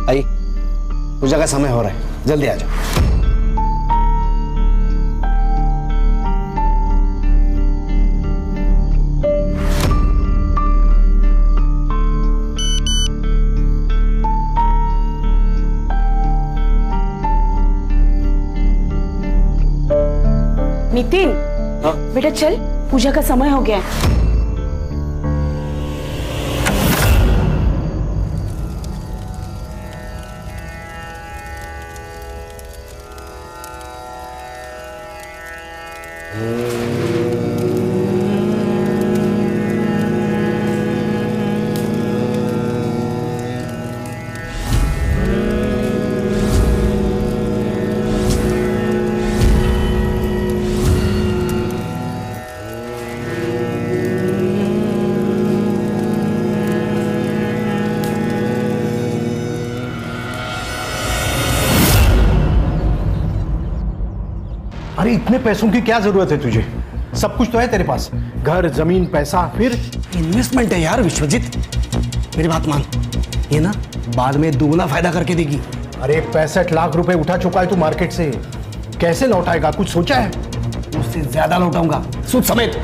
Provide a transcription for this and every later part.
आई, पूजा का समय हो रहा है, जल्दी आ जाओ। नितिन, बेटा चल, पूजा का समय हो गया है। अरे इतने पैसों की क्या जरूरत है तुझे? सब कुछ तो है तेरे पास, घर, जमीन, पैसा। फिर इन्वेस्टमेंट है यार विश्वजीत, मेरी बात मान, ये ना बाद में दुगना फायदा करके देगी। अरे 65 लाख रुपए उठा चुका है तू मार्केट से, कैसे लौटाएगा? कुछ सोचा है? उससे ज्यादा लौटाऊंगा, सूद समेत।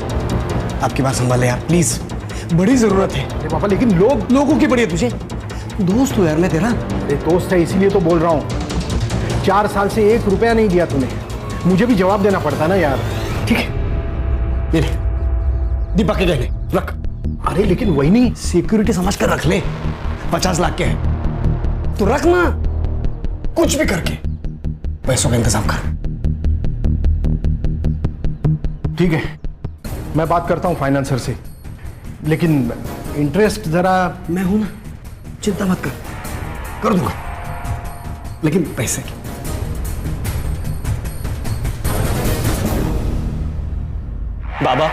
आपकी बात संभाले यार प्लीज, बड़ी जरूरत है। अरे पापा, लेकिन लोगों की पड़ी है तुझे। दोस्त हो यार मैं तेरा। अरे दोस्त है इसीलिए तो बोल रहा हूँ। 4 साल से 1 रुपया नहीं दिया तूने, मुझे भी जवाब देना पड़ता ना यार। ठीक है, ये ले, दीपक के गहने रख। अरे लेकिन वही नहीं, सिक्योरिटी समझ कर रख ले, 50 लाख के है तो रख ना, कुछ भी करके पैसों का इंतजाम कर। ठीक है, मैं बात करता हूँ फाइनेंसर से, लेकिन इंटरेस्ट जरा। मैं हूं ना, चिंता मत कर दूंगा, लेकिन पैसे की। बाबा,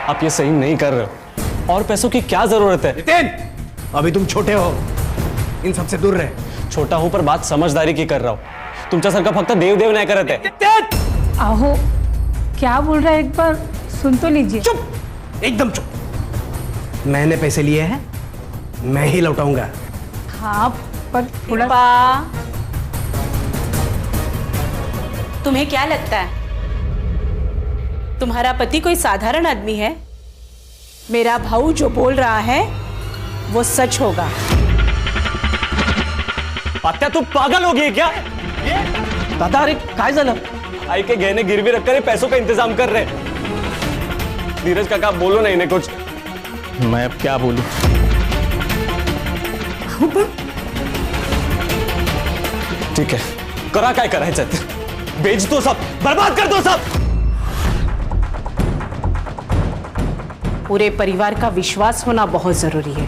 आप ये सही नहीं कर रहे हो, और पैसों की क्या जरूरत है? नितिन, अभी तुम छोटे हो, इन सबसे दूर रहे। छोटा हूं पर बात समझदारी की कर रहा हूं। तुमच्यासारखा फक्त देव नाही करत आहे। आहो, क्या बोल रहा है, एक बार सुन तो लीजिए। चुप, एकदम चुप। मैंने पैसे लिए हैं, मैं ही लौटाऊंगा। हाँ, पर थोड़ा। तुम्हें क्या लगता है तुम्हारा पति कोई साधारण आदमी है? मेरा भाऊ जो बोल रहा है वो सच होगा। आत्या तू पागल हो गई क्या? दादा, अरे काय झालं? आई के गहने गिरवी रखकर पैसों का इंतजाम कर रहे। धीरज काका, बोलो ना इन्हें कुछ। मैं अब क्या बोलूं? ठीक है, करा काय करायचं, बेच दो सब, बर्बाद कर दो सब। पूरे परिवार का विश्वास होना बहुत जरूरी है।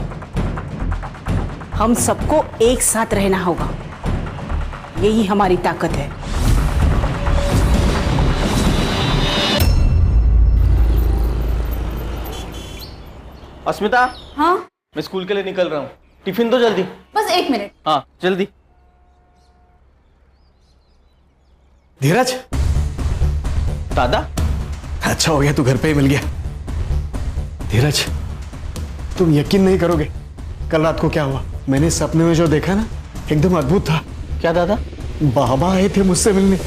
हम सबको एक साथ रहना होगा, यही हमारी ताकत है। अस्मिता, हाँ? मैं स्कूल के लिए निकल रहा हूँ, टिफिन दो जल्दी। बस 1 मिनट। हाँ जल्दी। धीरज, दादा, अच्छा हो गया तू घर पे ही मिल गया। धीरज, तुम यकीन नहीं करोगे, कल रात को क्या हुआ। मैंने सपने में जो देखा ना, एकदम अद्भुत था। क्या दादा? बाबा आए थे मुझसे मिलने।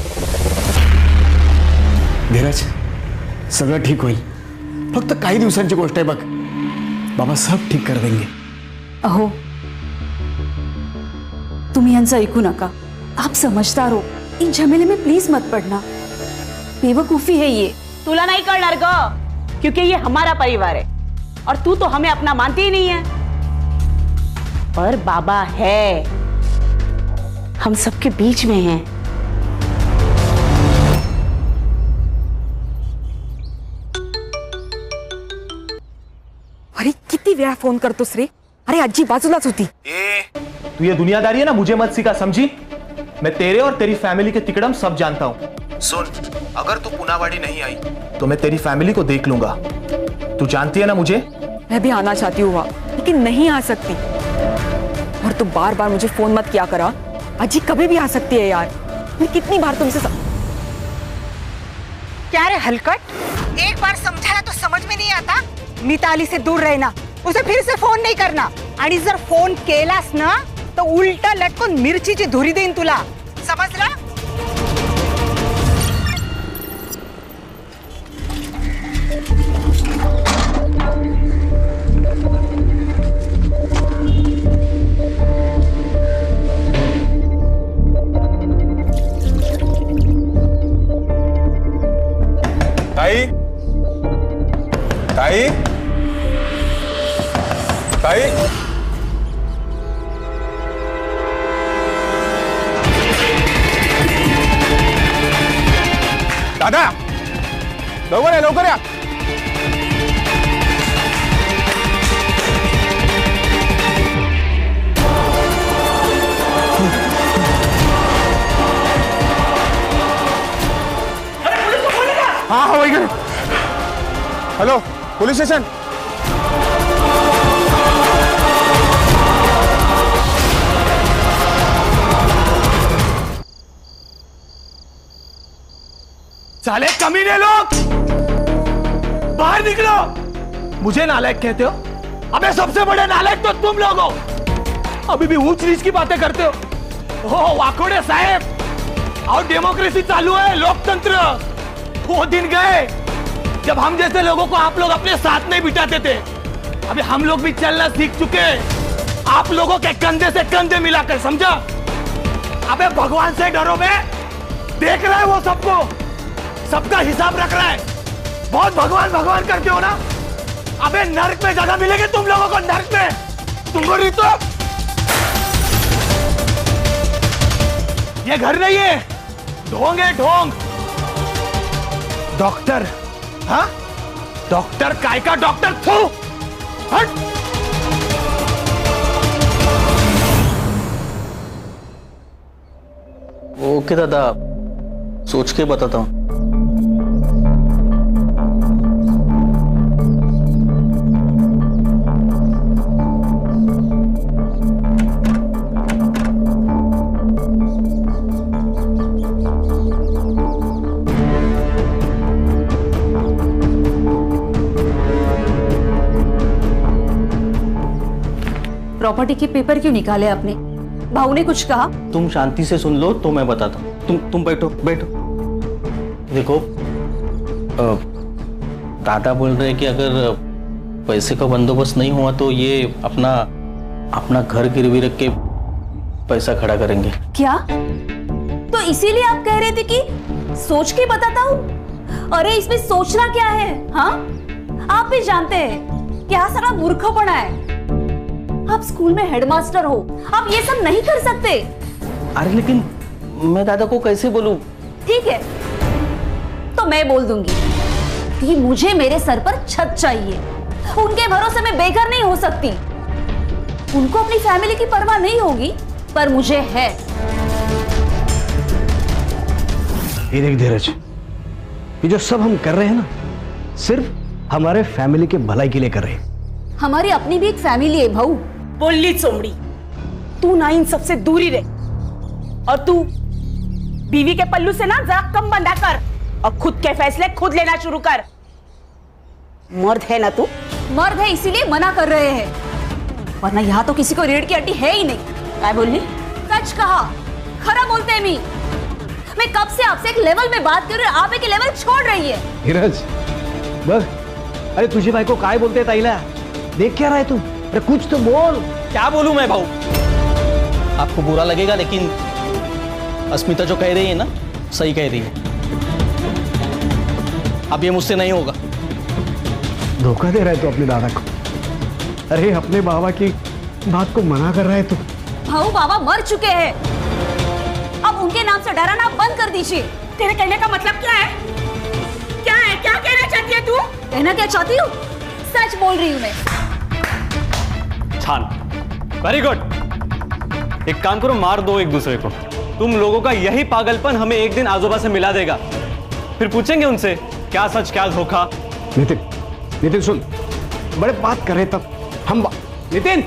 धीरज, सगळं ठीक होईल, फक्त काही दिवसांची गोष्ट आहे बघ। बाबा सब ठीक कर देंगे। अहो, तुम्ही यांचं ऐकू नका, आप समझदार हो, इन झमेले में प्लीज मत पड़ना, बेवकूफी है ये। तुला नहीं करणार ग, क्योंकि ये हमारा परिवार है और तू तो हमें अपना मानती ही नहीं है। पर बाबा है, हम सबके बीच में हैं। अरे किती वेळा फोन करतोस रे? अरे आजी बाजूलाच होती। तू ये दुनियादारी है ना, मुझे मत सिखा, समझी? मैं तेरे और तेरी फैमिली के तिकड़म सब जानता हूँ। सुन, अगर तू पुनावाड़ी नहीं आई तो मैं तेरी फैमिली को देख लूंगा। तू जानती है ना मुझे। मैं भी आना चाहती हूँ लेकिन नहीं आ सकती। और तू बार बार मुझे फोन मत किया करा, अजी कभी भी आ सकती है यार। मैं कितनी बार तुमसे क्या रे हलकट, एक बार समझाया तो समझ में नहीं आता? मिताली से दूर रहना, उसे फिर से फोन नहीं करना, आणि जर फोन केलास ना तो उलटा लटकून मिरचीची धुरी देईन तुला, समजलं? ताई, ताई, ताई, दादा, लवकर या, लवकर या. हाँ हाँ वही कर. Hello, police station. साले कमीने लोग, बाहर निकलो. मुझे नालायक कहते हो? अबे सबसे बड़े नालायक तो तुम लोग हो. अभी भी ऊंच नीच की बातें करते हो. ओ वाकोड़े साहब, और डेमोक्रेसी चालू है, लोकतंत्र. वो दिन गए जब हम जैसे लोगों को आप लोग अपने साथ नहीं बिठाते थे. अभी हम लोग भी चलना सीख चुके हैं, आप लोगों के कंधे से कंधे मिलाकर, समझा? अबे भगवान से डरो. में देख रहा है वो सबको, सबका हिसाब रख रहा है. बहुत भगवान भगवान करते हो ना. अबे नर्क में जगह मिलेगी तुम लोगों को, नर्क में. तुमको नहीं तो ये घर नहीं है, ढोंग है, ढोंग. डॉक्टर, हाँ? डॉक्टर काय का डॉक्टर? थू, हट. ओके दादा, सोच के बताता हूँ. प्रॉपर्टी के पेपर क्यों निकाले आपने? भाऊ ने कुछ कहा? तुम शांति से सुन लो तो मैं बताता हूँ. तुम बैठो बैठो. देखो, दादा बोल रहे हैं कि अगर पैसे का बंदोबस्त नहीं हुआ तो ये अपना घर गिरवी रख के पैसा खड़ा करेंगे. क्या? तो इसीलिए आप कह रहे थे कि सोच के बताता हूँ? अरे इसमें सोचना क्या है? हाँ, आप भी जानते हैं क्या सारा मूर्खपना है. आप स्कूल में हेडमास्टर हो, आप ये सब नहीं कर सकते. अरे लेकिन मैं दादा को कैसे बोलूं? ठीक है, तो मैं बोल दूंगी कि मुझे मेरे सर पर छत चाहिए. उनके भरोसे मैं बेघर नहीं हो सकती. उनको अपनी फैमिली की परवाह नहीं होगी, पर मुझे है. ये देख धीरज, ये जो सब हम कर रहे हैं ना, सिर्फ हमारे फैमिली के भलाई के लिए कर रहे हैं. हमारी अपनी भी एक फैमिली है भाऊ. बोली चोमड़ी, तू ना इन सबसे दूरी रहे. और तू बीवी के पल्लू से ना जरा कम बंधा कर और खुद के फैसले खुद लेना शुरू कर. मर्द है ना तू? मर्द है इसीलिए मना कर रहे हैं, वरना यहाँ तो किसी को रीढ़ की हड्डी है ही नहीं. क्या बोली? सच कहा, खरा बोलते हैं. मैं कब से आपसे एक लेवल में बात कर रही हूँ, आप एक लेवल छोड़ रही है. धीरज बस. अरे तुझे भाई को काय बोलते ताईला? देख क्या रहा है तू? अरे कुछ तो बोल. क्या बोलूं मैं भाऊ? आपको बुरा लगेगा लेकिन अस्मिता जो कह रही है ना, सही कह रही है. अब ये मुझसे नहीं होगा. धोखा दे रहा है तू अपने दादा को. अरे अपने बाबा की बात को मना कर रहा है तू. भाऊ बाबा मर चुके हैं, अब उनके नाम से डराना बंद कर दीजिए. तेरे कहने का मतलब क्या है? क्या है? क्या कहना चाहती है तू? कहना क्या चाहती हूँ? सच बोल रही हूँ मैं. छान, वेरी गुड. एक काम करो, मार दो एक दूसरे को. तुम लोगों का यही पागलपन हमें एक दिन आजोबा से मिला देगा. फिर पूछेंगे उनसे क्या सच क्या धोखा. नितिन सुन, बड़े बात कर रहे तब हम. नितिन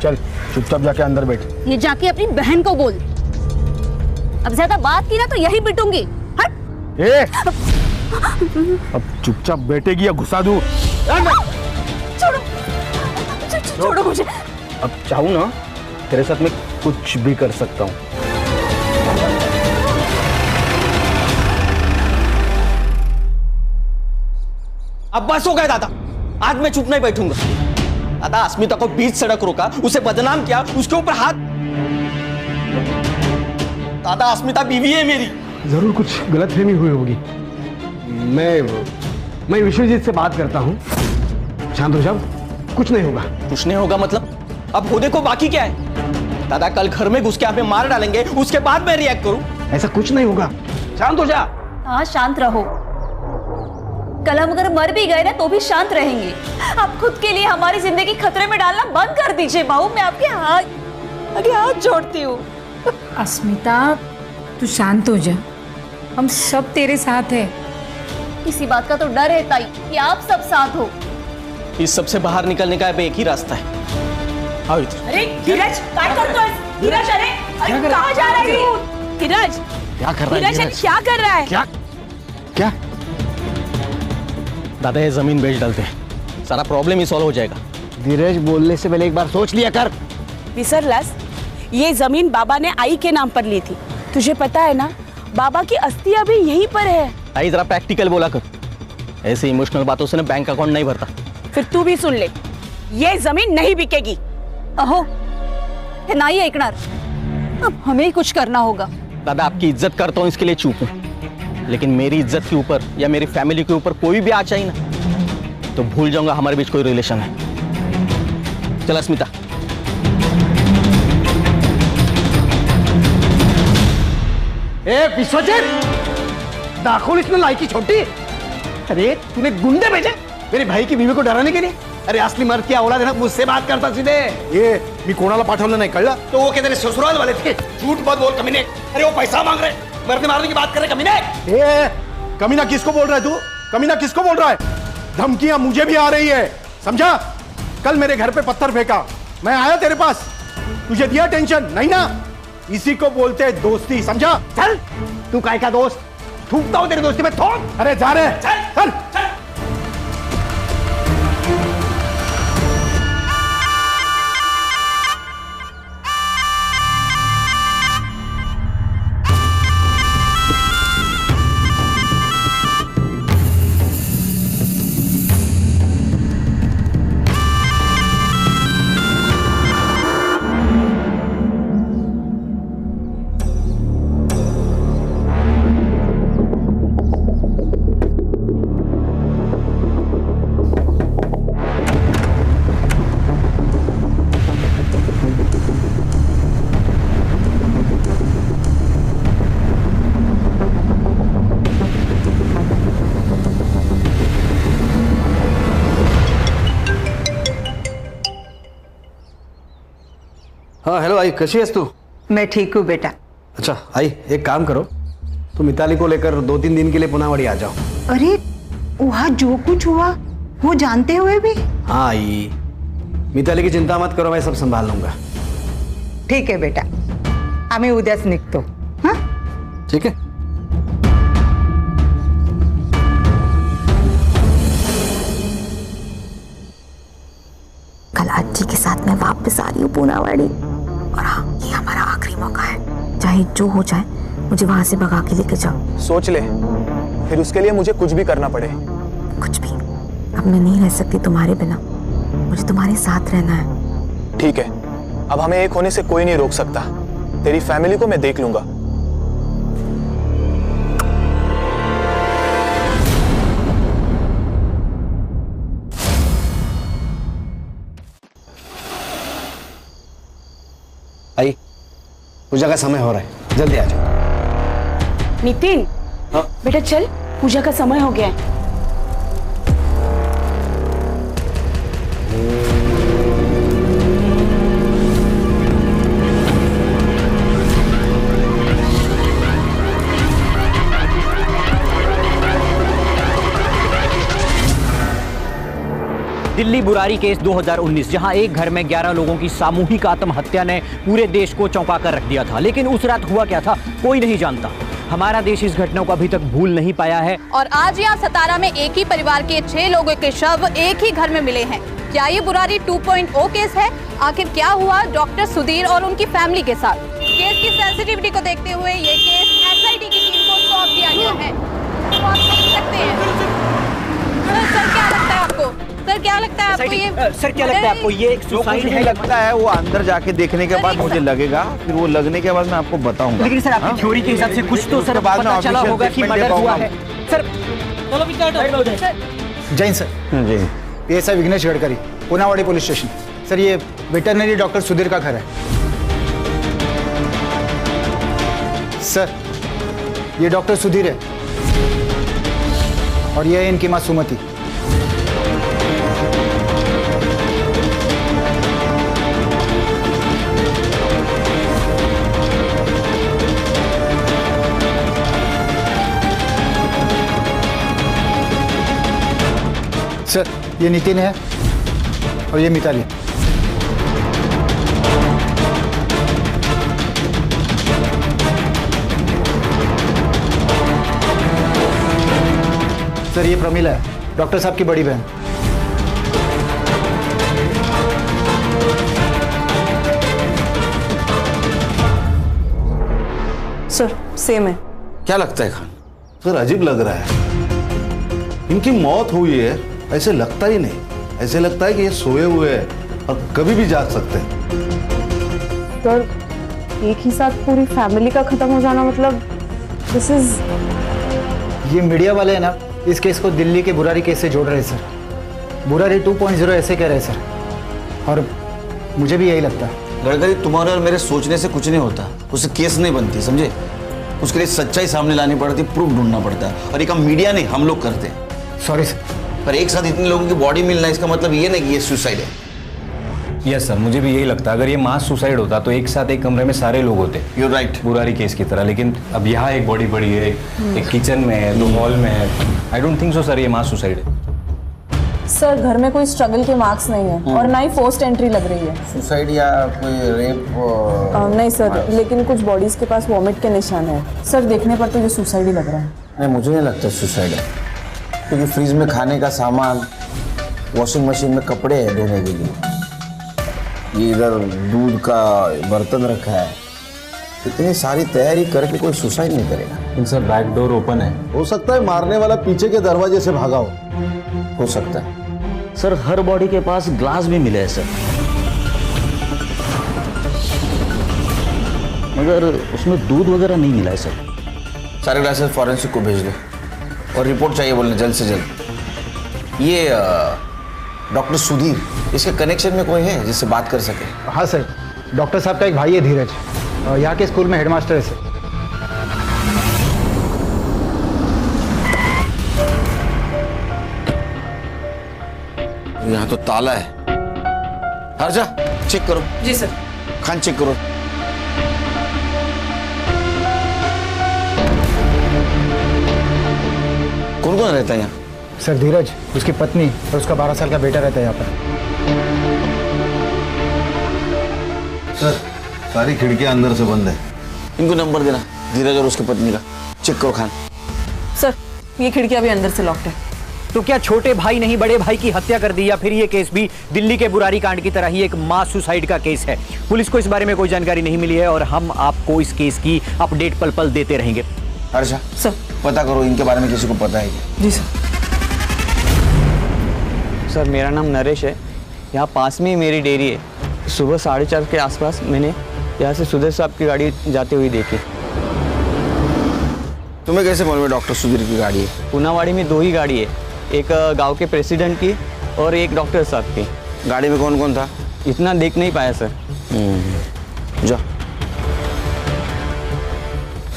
चल चुपचाप जाके अंदर बैठ. ये जाके अपनी बहन को बोल. अब ज्यादा बात की ना तो यही पिटूंगी। हट। ए, अब चुपचाप बैठेगी या घुसा दूं? छोड़ो, छोड़ो मुझे। अब चाहूं ना तेरे साथ मैं कुछ भी कर सकता हूं। अब बस हो गया दादा, आज मैं चुप नहीं बैठूंगा। दादा अस्मिता को बीच सड़क रोका, उसे बदनाम किया, उसके ऊपर हाथ। दादा अस्मिता बीवी है मेरी। जरूर कुछ गलतफहमी हुई होगी। मैं विश्वजीत से बात करता हूँ। शांत हो जाओ, कुछ नहीं होगा। कुछ नहीं होगा मतलब? अब होने को बाकी क्या है? दादा कल घर में घुस के हमें मार डालेंगे, उसके बाद मैं रिएक्ट करूं? ऐसा कुछ नहीं होगा, शांत हो जा। हाँ शांत रहो। कल हम अगर मर भी गए ना तो भी शांत रहेंगे। आप खुद के लिए हमारी जिंदगी खतरे में डालना बंद कर दीजिए बाबू। मैं आपके आगे हाथ जोड़ती हूँ। अस्मिता तू शांत हो जा, हम सब तेरे साथ है। इसी बात का तो डर है ताई कि आप सब साथ हो। इस सब से बाहर निकलने का अब एक ही रास्ता है। आओ इधर। अरे धीरज क्या करते हो? धीरज अरे कहाँ जा रहा है तू? धीरज क्या कर रहा है? धीरज क्या कर रहा है? क्या? दादा ये जमीन बेच डालते हैं, सारा प्रॉब्लम ही सॉल्व हो जाएगा। धीरज बोलने से पहले एक बार सोच लिया कर। विसरलास, ये जमीन बाबा ने आई के नाम पर ली थी। तुझे पता है ना बाबा की अस्थि अभी यहीं पर है। आई जरा प्रैक्टिकल बोला कर, ऐसे इमोशनल बातों से ना बैंक अकाउंट नहीं भरता। फिर तू भी सुन ले, ये जमीन नहीं बिकेगी। अहो हे नाही ऐकणार, अब हमें ही कुछ करना होगा। दादा आपकी इज्जत करता हूँ इसके लिए चुप हूँ, लेकिन मेरी इज्जत के ऊपर या मेरी फैमिली के ऊपर कोई भी आ चाहिए ना तो भूल जाऊंगा हमारे बीच कोई रिलेशन है। चल अस्मिता। ए विश्वजीत, दाखिल इसने लायकी छोटी। अरे तूने गुंडे भेजे मेरे भाई की बीवी को डराने के लिए? अरे असली मर्द की औलाद है ना, मुझसे बात करता सीधे। ये मी कोणाला पाठवलं नाही, कळलं? तो वो कहते ससुराल वाले थे। झूठ मत बोल कमीने। अरे वो पैसा मांग रहे, मरने मारने की बात कर रहे कमीने। ए, कमीना किसको बोल रहा है तू? कमीना किसको बोल रहा है? धमकियां मुझे भी आ रही है, समझा? कल मेरे घर पे पत्थर फेंका, मैं आया तेरे पास, तुझे दिया टेंशन नहीं ना? इसी को बोलते हैं दोस्ती, समझा? चल तू काय का दोस्त? थूकता हूं तेरी दोस्ती में, थूक। अरे जा रहे, चल। हाँ हेलो आई, कैसी है तू? मैं ठीक हूँ बेटा। अच्छा आई, एक काम करो, तुम मिताली को लेकर 2-3 दिन के लिए पुनावाड़ी आ जाओ। अरे वहाँ जो कुछ हुआ वो जानते हुए भी? हाँ आई, मिताली की चिंता मत करो, मैं सब संभाल लूंगा। ठीक है बेटा, आम्ही उद्याच निघतो। हाँ ठीक है। कल आजी के साथ मैं वापस आ रही हूँ पूनावाड़ी, और हाँ ये हमारा आखिरी मौका है, चाहे जो हो जाए मुझे वहां से भगा के लेके जाओ। सोच ले, फिर उसके लिए मुझे कुछ भी करना पड़े। कुछ भी, अब मैं नहीं रह सकती तुम्हारे बिना, मुझे तुम्हारे साथ रहना है। ठीक है, अब हमें एक होने से कोई नहीं रोक सकता। तेरी फैमिली को मैं देख लूंगा। आई, पूजा का समय हो रहा है, जल्दी आ जाओ। नितिन, बेटा चल, पूजा का समय हो गया है। दिल्ली बुरारी केस 2019, जहां एक घर में 11 लोगों की सामूहिक आत्महत्या ने पूरे देश को चौंका कर रख दिया था। लेकिन उस रात हुआ क्या था कोई नहीं जानता। हमारा देश इस घटना को अभी तक भूल नहीं पाया है। और आज यहाँ सतारा में एक ही परिवार के 6 लोगों के शव एक ही घर में मिले हैं। क्या ये बुरारी 2.0 केस है? आखिर क्या हुआ डॉक्टर सुधीर और उनकी फैमिली के साथ? केस की सेंसिटिविटी को देखते हुए ये केस एसआईटी की टीम को सौंप दिया गया है। तो आप देख सकते हैं। सर क्या लगता है आपको? सर क्या लगता है आपको ये? सर क्या लगता है आपको ये एक सुसाइड है? लगता है वो अंदर जाके देखने के बाद मुझे लगेगा, फिर वो लगने के बाद मैं आपको बताऊंगा। लेकिन सर आपकी थ्योरी के हिसाब से कुछ तो सर पता चला होगा कि मर्डर हुआ है। Sir Jain sir. जी PSI Vighnesh Gadkari, Punawadi police station. Sir ये वेटरनरी डॉक्टर सुधीर का घर है। सर ये डॉक्टर सुधीर है और ये है इनकी मां सुमति। सर ये नितिन है और ये मिताली। सर ये प्रमिला है, डॉक्टर साहब की बड़ी बहन। सर सेम है। क्या लगता है खान? सर अजीब लग रहा है। इनकी मौत हुई है ऐसे लगता ही नहीं, ऐसे लगता है कि ये सोए हुए हैं और कभी भी जाग सकते हैं। सर एक ही साथ पूरी फैमिली का खत्म हो जाना मतलब दिस इज। ये मीडिया वाले हैं ना, इस केस को दिल्ली के बुरारी केस से जोड़ रहे हैं सर। बुरारी 2.0 ऐसे कह रहे हैं सर, और मुझे भी यही लगता है। गडकरी तुम्हारे और मेरे सोचने से कुछ नहीं होता, उससे केस नहीं बनती, समझे? उसके लिए सच्चाई सामने लानी पड़ती, प्रूफ ढूंढना पड़ता है, और ये काम मीडिया नहीं हम लोग करते हैं। Sorry sir. पर एक साथ इतने लोगों की बॉडी मिलना इसका मतलब ये नहीं कि ये सुसाइड है। यस सर, मुझे भी यही लगता है। अगर ये मास सुसाइड होता तो एक साथ एक कमरे में सारे लोग होते। You're right। बुरारी केस की तरह। लेकिन अब यहाँ एक बॉडी पड़ी है, एक किचन में है, 2 हॉल में है। I don't think so sir ये मास सुसाइड है। सर घर में कोई स्ट्रगल के मार्क्स नहीं है और ना ही फोर्स्ड एंट्री लग रही है। सुसाइड या कोई रेप? नहीं सर, लेकिन कुछ बॉडीज के पास वॉमिट के निशान है। सर देखने पर तो ये सुसाइड ही लग रहा है। नहीं, मुझे नहीं लगता सुसाइड है, क्योंकि फ्रिज में खाने का सामान, वॉशिंग मशीन में कपड़े हैं धोने के लिए, ये इधर दूध का बर्तन रखा है। इतनी सारी तैयारी करके कोई सुसाइड नहीं करेगा। सर बैक डोर ओपन है। हो सकता है मारने वाला पीछे के दरवाजे से भागा हो सकता है। सर हर बॉडी के पास ग्लास भी मिले हैं सर, मगर उसमें दूध वगैरह नहीं मिला है सर। सारे ग्लासेस फॉरेंसिक को भेज दो और रिपोर्ट चाहिए बोलने जल्द से जल्द। ये डॉक्टर सुधीर, इसके कनेक्शन में कोई है जिससे बात कर सके? हाँ सर, डॉक्टर साहब का एक भाई है धीरज, यहाँ के स्कूल में हेडमास्टर है सर। यहाँ तो ताला है। हर्षा चेक करो। जी सर। खान चेक करो। कौन कौन रहता है यहाँ? सर धीरज, उसकी पत्नी और उसका 12 साल का बेटा रहता है यहाँ पर। सर सारी खिड़कियां अंदर से बंद है। इनको नंबर देना, धीरज और उसकी पत्नी का। चेक करो खान। सर ये खिड़कियां भी अंदर से लॉक्ड है। तो क्या छोटे भाई नहीं बड़े भाई की हत्या कर दी, या फिर ये केस भी दिल्ली के बुरारी कांड की तरह ही एक मास सुसाइड का केस है? पुलिस को इस बारे में कोई जानकारी नहीं मिली है और हम आपको इस केस की अपडेट पल पल देते रहेंगे। हर्षा सर पता करो इनके बारे में किसी को पता है क्या? जी सर। सर मेरा नाम नरेश है, यहाँ पास में ही मेरी डेयरी है। सुबह 4:30 के आसपास मैंने यहाँ से सुधीर साहब की गाड़ी जाते हुए देखी। तुम्हें कैसे मालूम है डॉक्टर सुधीर की गाड़ी है? पुनावाड़ी में 2 ही गाड़ी है, एक गांव के प्रेसिडेंट की और एक डॉक्टर साहब की। गाड़ी में कौन कौन था? इतना देख नहीं पाया सर। जा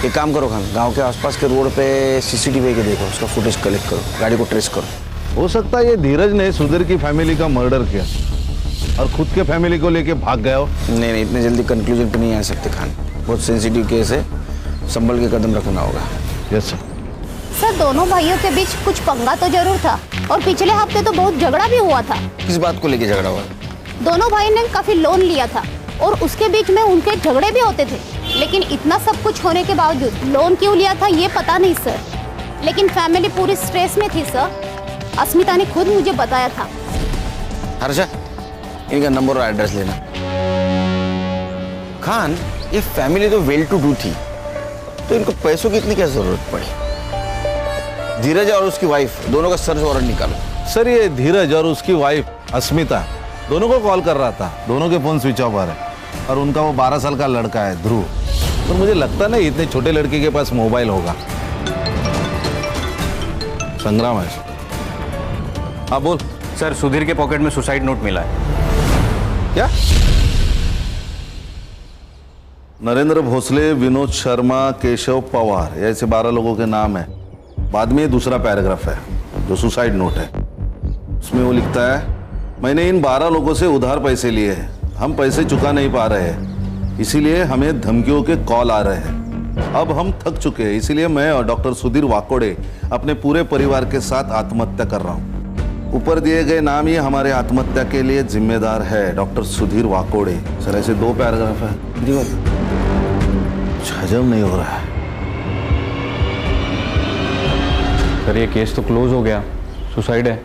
एक काम करो खान, गांव के आसपास के रोड पे सीसीटीवी के देखो, उसका फुटेज कलेक्ट करो, गाड़ी को ट्रेस करो। हो सकता है ये धीरज ने सुधीर की फैमिली का मर्डर किया और खुद के फैमिली को लेके भाग गया हो। नहीं, इतने जल्दी कंक्लूजन पे नहीं आ सकते खान, बहुत सेंसिटिव केस है, संभल के कदम रखना होगा। Yes sir. सर दोनों भाइयों के बीच कुछ पंगा तो जरूर था और पिछले हफ्ते तो बहुत झगड़ा भी हुआ था। किस बात को लेके झगड़ा हुआ? दोनों भाई ने काफी लोन लिया था और उसके बीच में उनके झगड़े भी होते थे, लेकिन इतना सब कुछ होने के बावजूद लोन क्यों लिया था ये पता नहीं सर, लेकिन फैमिली पूरी स्ट्रेस में थी सर। अस्मिता ने खुद मुझे बताया था। हर्षा, इनका नंबर और एड्रेस लेना। खान, ये फैमिली तो वेल टू डू थी, तो इनको पैसों की इतनी क्या जरूरत पड़ी? धीरज और उसकी वाइफ दोनों का सर्च वारंट निकालो। सर ये धीरज और उसकी वाइफ अस्मिता दोनों को कॉल कर रहा था, दोनों के फोन स्विच ऑफ आ रहे और उनका वो 12 साल का लड़का है ध्रुव, तो मुझे लगता नहीं इतने छोटे लड़के के पास मोबाइल होगा। संग्राम है। हाँ बोल। सर सुधीर के पॉकेट में सुसाइड नोट मिला है। क्या? नरेंद्र भोसले, विनोद शर्मा, केशव पवार, ऐसे 12 लोगों के नाम है। बाद में दूसरा पैराग्राफ है जो सुसाइड नोट है, उसमें वो लिखता है, मैंने इन 12 लोगों से उधार पैसे लिए हैं, हम पैसे चुका नहीं पा रहे हैं, इसीलिए हमें धमकियों के कॉल आ रहे हैं। अब हम थक चुके हैं, इसीलिए मैं और डॉक्टर सुधीर वाकोड़े अपने पूरे परिवार के साथ आत्महत्या कर रहा हूँ। ऊपर दिए गए नाम ही हमारे आत्महत्या के लिए जिम्मेदार है, डॉक्टर सुधीर वाकोड़े। सर ऐसे 2 पैराग्राफ है। हजम नहीं हो रहा है। सर ये केस तो क्लोज हो गया, सुसाइड है।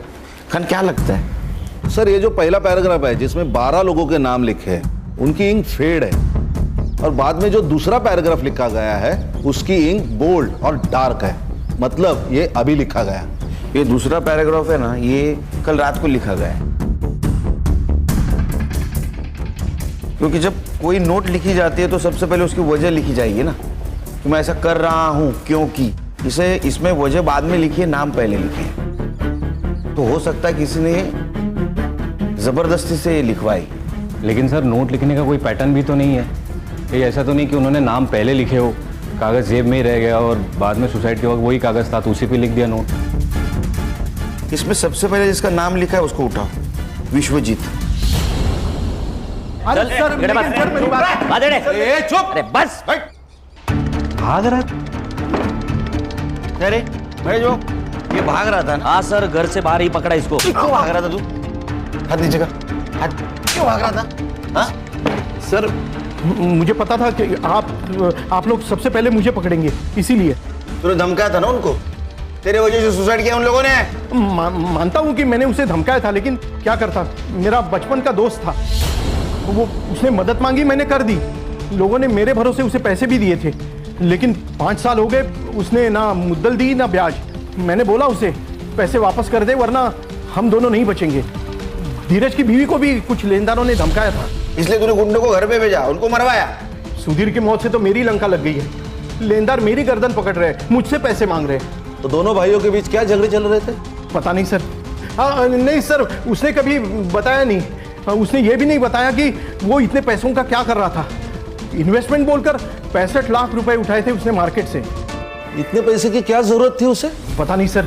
खान क्या लगता है? सर ये जो पहला पैराग्राफ है जिसमें 12 लोगों के नाम लिखे हैं, उनकी इंक फेड है, और बाद में जो दूसरा पैराग्राफ लिखा गया है उसकी इंक बोल्ड और डार्क है, मतलब ये अभी लिखा गया। ये दूसरा पैराग्राफ है ना, ये कल रात को लिखा गया है, क्योंकि जब कोई नोट लिखी जाती है तो सबसे पहले उसकी वजह लिखी जाएगी ना, कि मैं ऐसा कर रहा हूं क्योंकि। इसे इसमें वजह बाद में लिखी है, नाम पहले लिखे है, तो हो सकता है किसी ने जबरदस्ती से लिखवाई। लेकिन सर नोट लिखने का कोई पैटर्न भी तो नहीं है, ये ऐसा तो नहीं कि उन्होंने नाम पहले लिखे हो, कागज जेब में ही रह गया और बाद में सुसाइड के वक्त वही कागज था तो उसी पे लिख दिया नोट। इसमें सबसे पहले जिसका नाम लिखा है उसको उठाओ, विश्वजीत। अरे सर, मेरी बात। चुप। अरे बस भाग रहा था? अरे भाई जो ये भाग रहा था ना? हाँ सर, घर से बाहर ही पकड़ा इसको। क्यों भाग रहा था तू? हाथ नीचे कर। हाथ क्यों भाग रहा था? हाँ? सर मुझे पता था कि आप लोग सबसे पहले मुझे पकड़ेंगे, इसीलिए। तूने धमकाया था ना उनको? तेरे वजह से सुसाइड किया उन लोगों ने? मानता हूं कि मैंने उसे धमकाया था, लेकिन क्या करता, मेरा बचपन का दोस्त था वो, उसने मदद मांगी, मैंने कर दी। लोगों ने मेरे भरोसे उसे पैसे भी दिए थे, लेकिन 5 साल हो गए, उसने ना मुद्दल दी ना ब्याज। मैंने बोला उसे पैसे वापस कर दे वरना हम दोनों नहीं बचेंगे। धीरज की बीवी को भी कुछ लेनदारों ने धमकाया था, इसलिए तूने गुंडों को घर पे भेजा, उनको मरवाया। सुधीर की मौत से तो मेरी लंका लग गई है, लेनदार मेरी गर्दन पकड़ रहे, मुझसे पैसे मांग रहे। तो दोनों भाइयों के बीच क्या झगड़े चल रहे थे? पता नहीं सर। नहीं सर, उसने कभी बताया नहीं। उसने ये भी नहीं बताया कि वो इतने पैसों का क्या कर रहा था। इन्वेस्टमेंट बोलकर 65 लाख रुपए उठाए थे उसने मार्केट से। इतने पैसे की क्या जरूरत थी उसे? पता नहीं सर,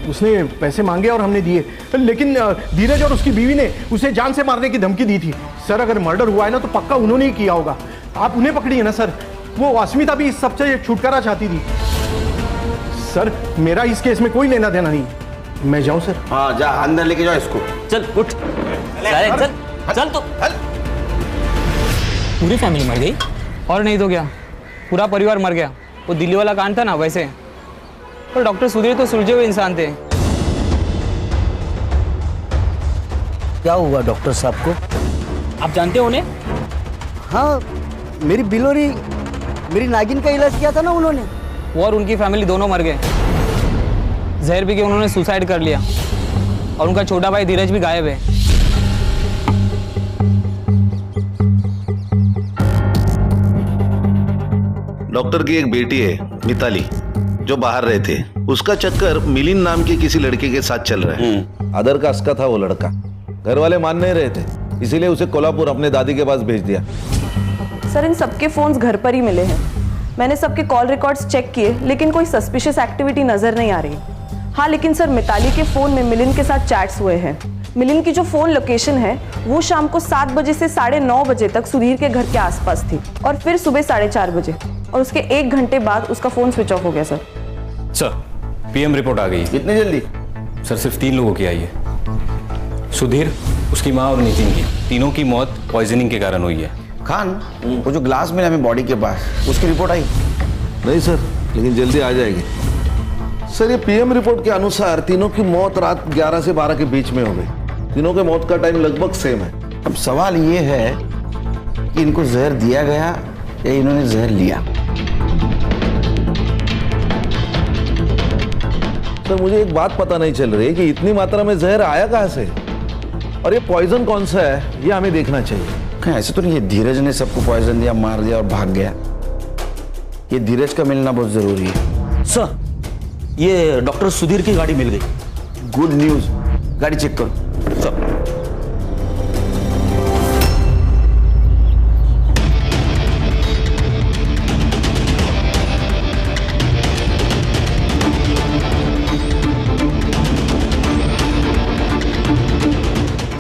उसने पैसे मांगे और हमने दिए, लेकिन धीरज और उसकी बीवी ने उसे जान से मारने की धमकी दी थी। सर अगर मर्डर हुआ है ना तो पक्का उन्होंने ही किया होगा। आप उन्हें पकड़िए ना सर। वो अस्मिता भी इस सबसे छुटकारा चाहती थी। सर मेरा इस केस में कोई लेना देना नहीं, मैं जाऊं सर? हाँ जा, अंदर लेके जाओ इसको। चल उठ, चल चल तो। पूरी फैमिली मर गई? और नहीं तो क्या, पूरा परिवार मर गया। वो दिल्ली वाला कांड था ना वैसे। पर डॉक्टर सुधीर तो सुलझे हुए इंसान थे। क्या हुआ डॉक्टर साहब को? आप जानते हो उन्हें? हाँ, मेरी बिलोरी, मेरी नागिन का इलाज किया था ना उन्होंने। वो और उनकी फैमिली दोनों मर गए। जहर पी के उन्होंने सुसाइड कर लिया और उनका छोटा भाई धीरज भी गायब है। डॉक्टर की एक बेटी है मिताली, जो बाहर रहते, उसका चक्कर मिलिन नाम के किसी लड़के के साथ चल रहा है। अदर कास्ट का था वो लड़का। घर वाले मान नहीं रहे थे, इसीलिए उसे कोल्हापुर अपने दादी के पास भेज दिया। सर इन सबके फोन्स घर पर ही मिले हैं। मैंने सबके कॉल रिकॉर्ड्स चेक किए, लेकिन कोई सस्पिशियस एक्टिविटी नजर नहीं आ रही। हाँ लेकिन सर मिताली के फोन में मिलिन के साथ चैट्स हुए हैं। मिलिन की जो फोन लोकेशन है वो शाम को 7 बजे से 9:30 बजे तक सुधीर के घर के आसपास थी, और फिर सुबह 4:30 बजे, और उसके 1 घंटे बाद उसका फोन स्विच ऑफ हो गया। सर पीएम रिपोर्ट आ गई। इतनी जल्दी? सर सिर्फ 3 लोगों की आई है, सुधीर, उसकी माँ और नितिन की। तीनों की मौत पॉइजनिंग के कारण हुई है। खान, वो जो ग्लास मिला हमें बॉडी के पास, उसकी रिपोर्ट आई? नहीं सर, लेकिन जल्दी आ जाएगी। सर ये पीएम रिपोर्ट के अनुसार तीनों की मौत रात 11 से 12 के बीच में हो गई। तीनों के मौत का टाइम लगभग सेम है। अब सवाल ये है कि इनको जहर दिया गया या इन्होंने जहर लिया। सर मुझे एक बात पता नहीं चल रही कि इतनी मात्रा में जहर आया कहाँ से, और ये पॉइजन कौन सा है ये हमें देखना चाहिए। कहीं ऐसे तो नहीं है धीरज ने सबको पॉइजन दिया, मार दिया और भाग गया। ये धीरज का मिलना बहुत जरूरी है। सर ये डॉक्टर सुधीर की गाड़ी मिल गई। गुड न्यूज, गाड़ी चेक करो। सर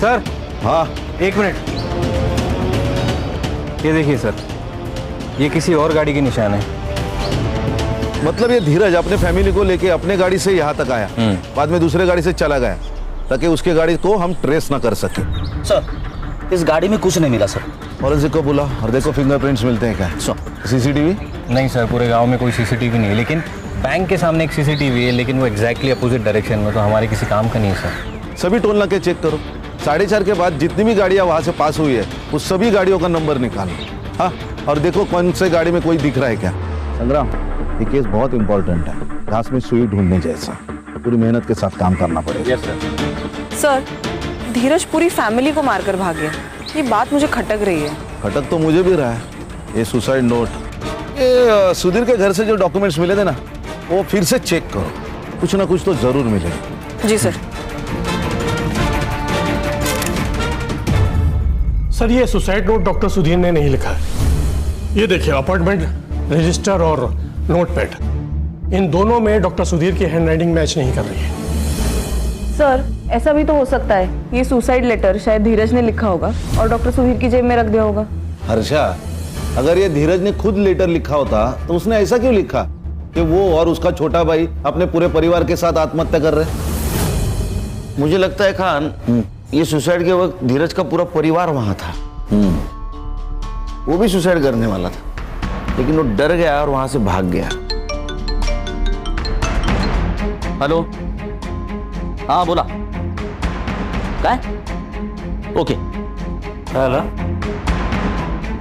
सर हाँ 1 मिनट, ये देखिए सर, ये किसी और गाड़ी के निशान है। मतलब ये धीरज अपने फैमिली को लेके अपने गाड़ी से यहाँ तक आया, बाद में दूसरे गाड़ी से चला गया ताकि उसके गाड़ी को हम ट्रेस ना कर सके। सर इस गाड़ी में कुछ नहीं मिला सर। फॉरेंसिक को बुला और देखो फिंगरप्रिंट्स मिलते हैं क्या। सीसीटीवी? नहीं सर, पूरे गांव में कोई सीसीटीवी नहीं है, लेकिन बैंक के सामने एक सीसीटीवी है, लेकिन वो एग्जैक्टली अपोजिट डायरेक्शन में, तो हमारे किसी काम का नहीं है सर। सभी टोल नाके चेक करो, 4:30 के बाद जितनी भी गाड़ियाँ वहाँ से पास हुई है उस सभी गाड़ियों का नंबर निकालो। हाँ, और देखो कौन से गाड़ी में कोई दिख रहा है क्या। संग्राम, ये केस बहुत इंपॉर्टेंट है, घास में सुई ढूंढने जैसा। पूरी मेहनत के साथ काम करना पड़ेगा। Yes sir. सर धीरज पूरी फैमिली को मारकर भाग गया, ये बात मुझे खटक रही है। खटक तो मुझे भी रहा है। ये सुसाइड नोट, ये सुधीर के घर से जो डॉक्यूमेंट्स मिले थे ना, वो फिर से चेक करो, कुछ ना कुछ तो जरूर मिलेगा। जी सर। सर ये सुसाइड नोट डॉक्टर सुधीर ने नहीं लिखा है। ये देखिए अपॉइंटमेंट रजिस्टर और नोटपैड, इन दोनों में डॉक्टर सुधीर की हैंडराइटिंग मैच नहीं कर रही है। सर ऐसा भी तो हो सकता है, ये सुसाइड लेटर शायद धीरज ने लिखा होगा और डॉक्टर सुधीर की जेब में रख दिया होगा। हर्षा, अगर ये धीरज ने खुद लेटर लिखा होता तो उसने ऐसा क्यों लिखा कि वो और उसका छोटा भाई अपने पूरे परिवार के साथ आत्महत्या कर रहे? मुझे लगता है खान, ये सुसाइड के वक्त धीरज का पूरा परिवार वहां था। वो भी सुसाइड करने वाला था, लेकिन वो डर गया और वहां से भाग गया। हेलो, हाँ बोला, क्या? ओके। हेलो,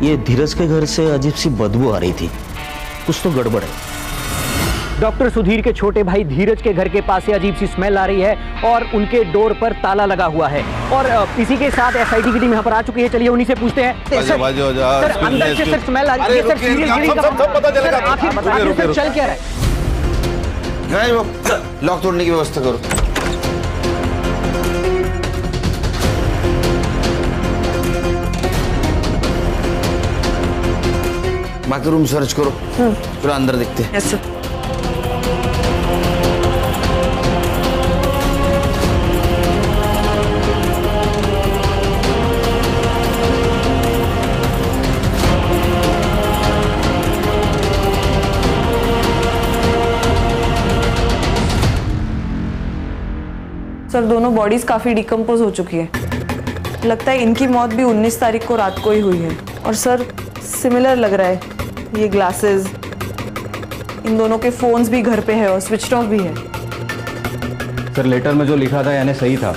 ये धीरज के घर से अजीब सी बदबू आ रही थी, कुछ तो गड़बड़ है। डॉक्टर सुधीर के छोटे भाई धीरज के घर के पास से अजीब सी स्मेल आ रही है और उनके डोर पर ताला लगा हुआ है, और इसी के साथ एसआईटी की टीम यहाँ पर आ चुकी है। चलिए उन्हीं से पूछते हैं। सर अंदर से सर स्मेल आ रही है। सर सीरियस आखिर चल क्या रहा है? लॉक तोड़ने की व्यवस्था करो। बाकी रूम सर्च करो, पूरा अंदर देखते हैं। Yes sir. सर दोनों बॉडीज काफी डिकम्पोज हो चुकी है, लगता है इनकी मौत भी 19 तारीख को रात को ही हुई है। और सर सिमिलर लग रहा है, ये ग्लासेस, इन दोनों के फोन्स भी घर पे है और स्विच ऑफ भी है। सर लेटर में जो लिखा था यानी सही था,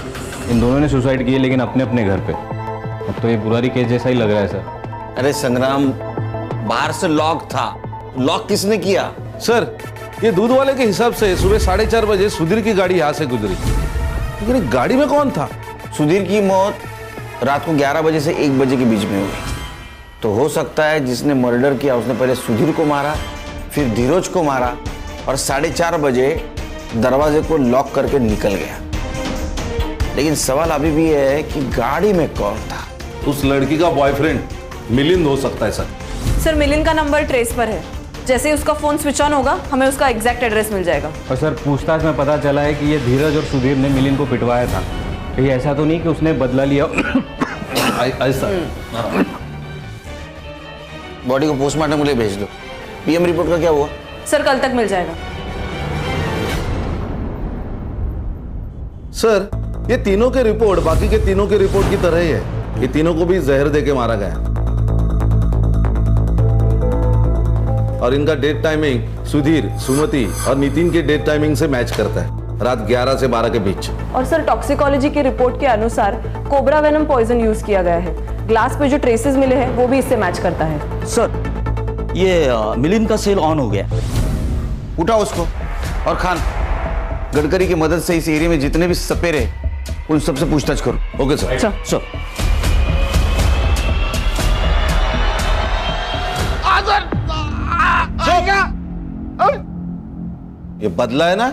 इन दोनों ने सुसाइड किए लेकिन अपने अपने घर पे। अब तो ये बुरारी केस जैसा ही लग रहा है सर। अरे संग्राम, बाहर से लॉक था, लॉक किसने किया? सर ये दूध वाले के हिसाब से सुबह 4:30 बजे सुधीर की गाड़ी यहाँ से गुजरी, लेकिन गाड़ी में कौन था? सुधीर की मौत रात को 11 बजे से 1 बजे के बीच में हुई, तो हो सकता है जिसने मर्डर किया उसने पहले सुधीर को मारा, फिर धीरज को मारा और 4:30 बजे दरवाजे को लॉक करके निकल गया। लेकिन सवाल अभी भी है कि गाड़ी में कौन था? उस लड़की का बॉयफ्रेंड मिलिंद हो सकता है सर। सर मिलिंद का नंबर ट्रेस पर है, जैसे ही उसका फोन स्विच ऑन होगा हमें उसका एग्जैक्ट एड्रेस मिल जाएगा। और सर पूछताछ में पता चला है कि ये धीरज और सुधीर ने मिलिंद को पिटवाया था। ये ऐसा तो नहीं कि उसने बदला लिया ऐसा। बॉडी को पोस्टमार्टम के लिए भेज दो। पीएम रिपोर्ट का क्या हुआ? सर कल तक मिल जाएगा। सर ये तीनों के रिपोर्ट बाकी के तीनों के रिपोर्ट की तरह ही है। ये तीनों को भी जहर देके मारा गया और इनका डेट टाइमिंग सुधीर, सुमति और नितिन के डेट टाइमिंग से मैच करता है, रात 11 से 12 के बीच। और सर टॉक्सिकोलॉजी की रिपोर्ट के अनुसार कोबरा वेनम पॉइजन यूज किया गया है। ग्लास पे जो ट्रेसेस मिले हैं वो भी इससे मैच करता है। सर ये मिलिंद का सेल ऑन हो गया। उठाओ उसको। और खान, गडकरी की मदद से इस एरिया में जितने भी सपेरे उन सबसे पूछताछ करो। Okay sir. सर ये बदला है ना,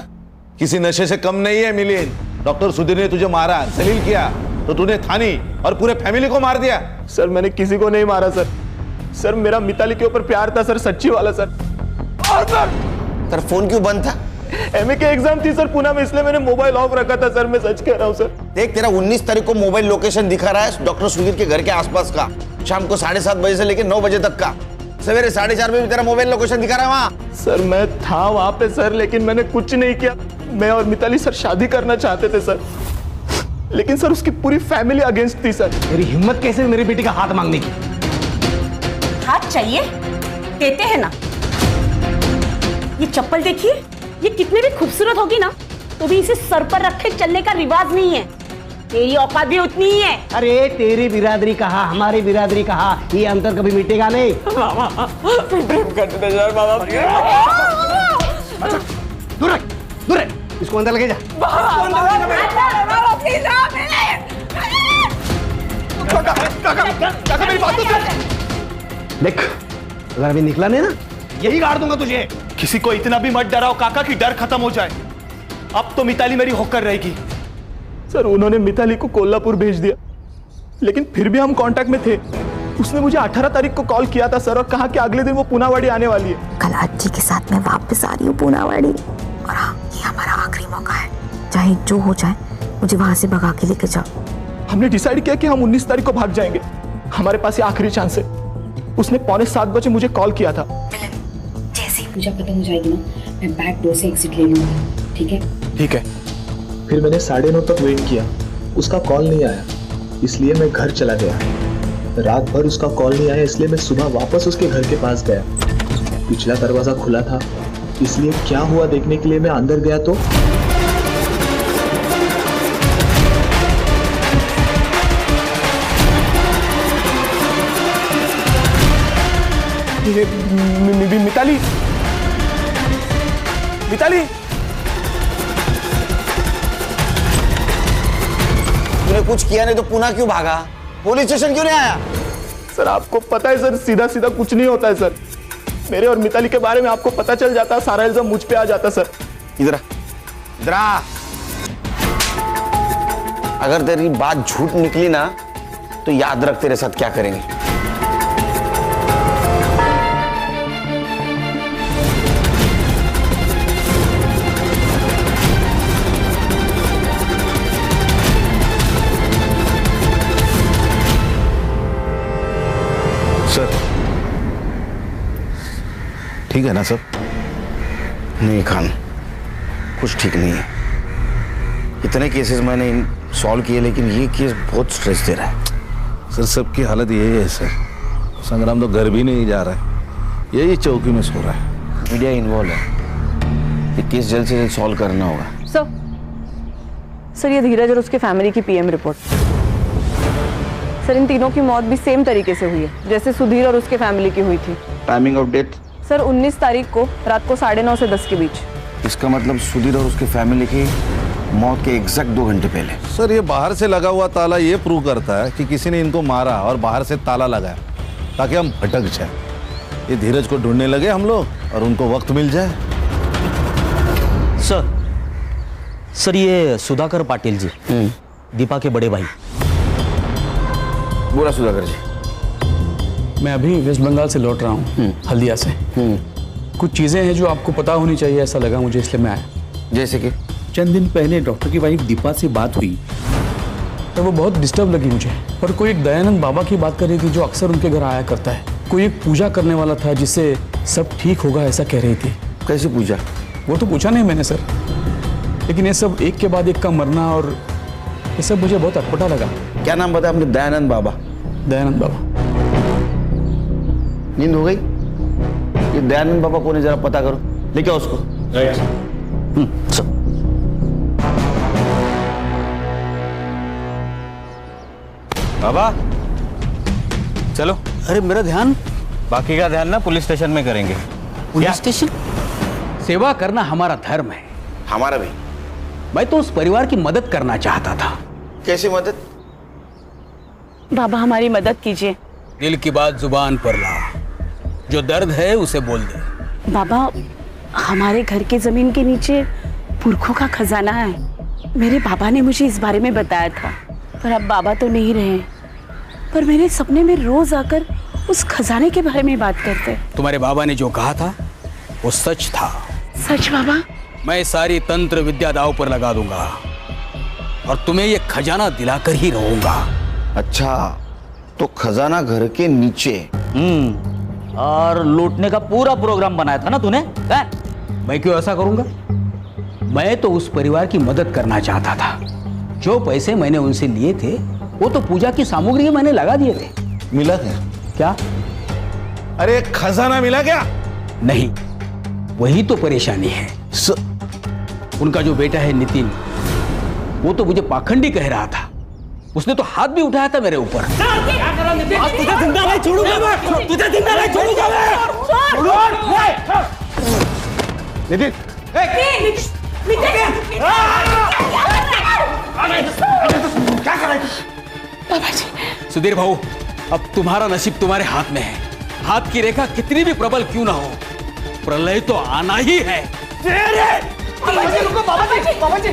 किसी नशे से कम नहीं है मिलिंद। डॉक्टर सुधीर ने तुझे मारा, जलील किया तो तूने थानी और पूरे फैमिली को मार दिया। सर मैंने किसी को नहीं मारा सर। सर मेरा मिताली के ऊपर प्यार था सर, सच्ची वाला सर। और सर फोन क्यों बंद था? एमए के एग्जाम थी सर पुणे में, इसलिए मैंने मोबाइल ऑफ रखा था सर। मैं सच कह रहा हूँ सर। देख तेरा 19 तारीख को मोबाइल लोकेशन दिखा रहा है डॉक्टर सुधीर के घर के आसपास का, शाम को 7:30 बजे से लेकर 9 बजे तक का। सवेरे 4:30 बजे भी तेरा मोबाइल लोकेशन दिखा रहा है वहाँ। सर मैं था वहां पे सर, लेकिन मैंने कुछ नहीं किया। मैं और मिताली सर शादी करना चाहते थे सर, लेकिन सर उसकी पूरी फैमिली अगेंस्ट थी सर। मेरी हिम्मत कैसे मेरी बेटी का हाथ मांगने की? हाथ चाहिए, देते हैं ना। ये चप्पल देखिए, ये कितनी भी खूबसूरत होगी ना तो भी इसे सर पर रखे चलने का रिवाज नहीं है। तेरी औकात भी उतनी ही है। अरे तेरी बिरादरी कहा, हमारी बिरादरी कहा, ये अंतर कभी मिटेगा नहीं। दूर रख, दूर रख, इसको अंदर लगे जा। देख अगर अभी निकला नहीं ना, यही गाड़ दूंगा तुझे। किसी को इतना भी मत डराओ काका की डर खत्म हो जाए। अब तो मिताली मेरी होकर रहेगी। सर उन्होंने मिताली को कोल्हापुर भेज दिया, लेकिन फिर भी हम कांटेक्ट में थे। उसने मुझे 18 तारीख को कॉल किया था सर, और कहा कि अगले दिन वो पुनावाड़ी आने वाली है। कल अज्जी के साथ मैं वापस आ रही हूँ पुनावाड़ी, और हाँ ये हमारा आखिरी मौका है। चाहे जो हो जाए मुझे वहां से भगा के लेके जाओ। हमने डिसाइड किया कि हम 19 तारीख को भाग जाएंगे। हमारे पास ये आखिरी चांस है। उसने 6:45 बजे मुझे कॉल किया था। जैसे ही पूजा खत्म हो जाएगी ना, मैं बैक डोर से एग्जिट ले लूंगी। ठीक है? ठीक है। फिर मैंने 9:30 तक वेट किया, उसका कॉल नहीं आया, इसलिए मैं घर चला गया। रात भर उसका कॉल नहीं आया, इसलिए मैं सुबह वापस उसके घर के पास गया। पिछला दरवाजा खुला था, इसलिए क्या हुआ देखने के लिए मैं अंदर गया तो मिताली, मिताली तूने कुछ किया नहीं तो पुणे क्यों भागा? पुलिस स्टेशन क्यों नहीं आया? सर आपको पता है सर, सीधा सीधा कुछ नहीं होता है सर। मेरे और मिताली के बारे में आपको पता चल जाता, सारा इल्जाम मुझ पे आ जाता सर। इधर आ। अगर तेरी बात झूठ निकली ना तो याद रख तेरे साथ क्या करेंगे। सर ठीक है ना सब? नहीं खान, कुछ ठीक नहीं है। इतने केसेस मैंने सॉल्व किए, लेकिन ये केस बहुत स्ट्रेस दे रहा है। सर सबकी हालत यही है सर। संग्राम तो घर भी नहीं जा रहा है, यही चौकी में सो रहा है। मीडिया इन्वॉल्व है, ये केस जल्द से जल्द सॉल्व करना होगा। सर ये धीरज और उसके फैमिली की पीएम रिपोर्ट। सर इन तीनों की मौत भी सेम तरीके से हुई है जैसे सुधीर और उसके फैमिली की हुई थी। Timing of death? सर 19 तारीख को रात को 9:30 से 10 के बीच। इसका मतलब सुधीर और उसके फैमिली की मौत के एग्जैक्ट 2 घंटे पहले। सर ये बाहर से लगा हुआ ताला ये प्रूव करता है कि किसी ने इनको मारा और बाहर से ताला लगाया ताकि हम भटक जाए। ये धीरज को ढूंढने लगे हम लोग और उनको वक्त मिल जाए। सर ये सुधाकर पाटिल जी, दीपा के बड़े भाई। बोला सुधाकर जी। मैं अभी वेस्ट बंगाल से लौट रहा हूँ, हल्दिया से। कुछ चीज़ें हैं जो आपको पता होनी चाहिए, ऐसा लगा मुझे, इसलिए मैं आया। जैसे कि चंद दिन पहले डॉक्टर की वाइफ दीपा से बात हुई तो वो बहुत डिस्टर्ब लगी मुझे। और कोई एक दयानंद बाबा की बात कर रही थी जो अक्सर उनके घर आया करता है। कोई एक पूजा करने वाला था जिससे सब ठीक होगा ऐसा कह रही थी। कैसी पूजा? वो तो पूछा नहीं मैंने सर, लेकिन ये सब एक के बाद एक का मरना और ये सब मुझे बहुत अटपटा लगा। क्या नाम बताया आपने? दयानंद बाबा। दयानंद बाबा। नींद हो गई? ये दयानंद बाबा कौन है जरा पता करो, लेके आओ उसको। बाबा चलो। अरे मेरा ध्यान, बाकी का ध्यान ना पुलिस स्टेशन में करेंगे। Police station? सेवा करना हमारा धर्म है। हमारा भी। मैं तो उस परिवार की मदद करना चाहता था। कैसी मदद? बाबा हमारी मदद कीजिए। दिल की बात जुबान पर ला, जो दर्द है उसे बोल दे। बाबा हमारे घर के जमीन के नीचे पुरखों का खजाना है। मेरे बाबा ने मुझे इस बारे में बताया था, पर अब बाबा तो नहीं रहे, पर मेरे सपने में रोज आकर उस खजाने के बारे में बात करते। तुम्हारे बाबा ने जो कहा था वो सच था। सच बाबा? मैं सारी तंत्र विद्या दांव पर लगा दूंगा और तुम्हें ये खजाना दिलाकर ही रहूंगा। अच्छा, तो खजाना घर के नीचे। और लूटने का पूरा प्रोग्राम बनाया था ना तूने? मैं क्यों ऐसा करूंगा? मैं तो उस परिवार की मदद करना चाहता था। जो पैसे मैंने उनसे लिए थे वो तो पूजा की सामग्री मैंने लगा दिए थे। मिला क्या? क्या? अरे खजाना मिला क्या? नहीं, वही तो परेशानी है। उनका जो बेटा है नितिन, वो तो मुझे पाखंडी कह रहा था। उसने तो हाथ भी उठाया था मेरे ऊपर। तुझे जिंदा नहीं छोड़ूंगा मैं, तुझे जिंदा नहीं छोड़ूंगा मैं। नितिन, क्या कर रहे थे? बाबा जी। सुधीर भाऊ, अब तुम्हारा नसीब तुम्हारे हाथ में है। हाथ की रेखा कितनी भी प्रबल क्यों ना हो, प्रलय तो आना ही है। बाबा जी।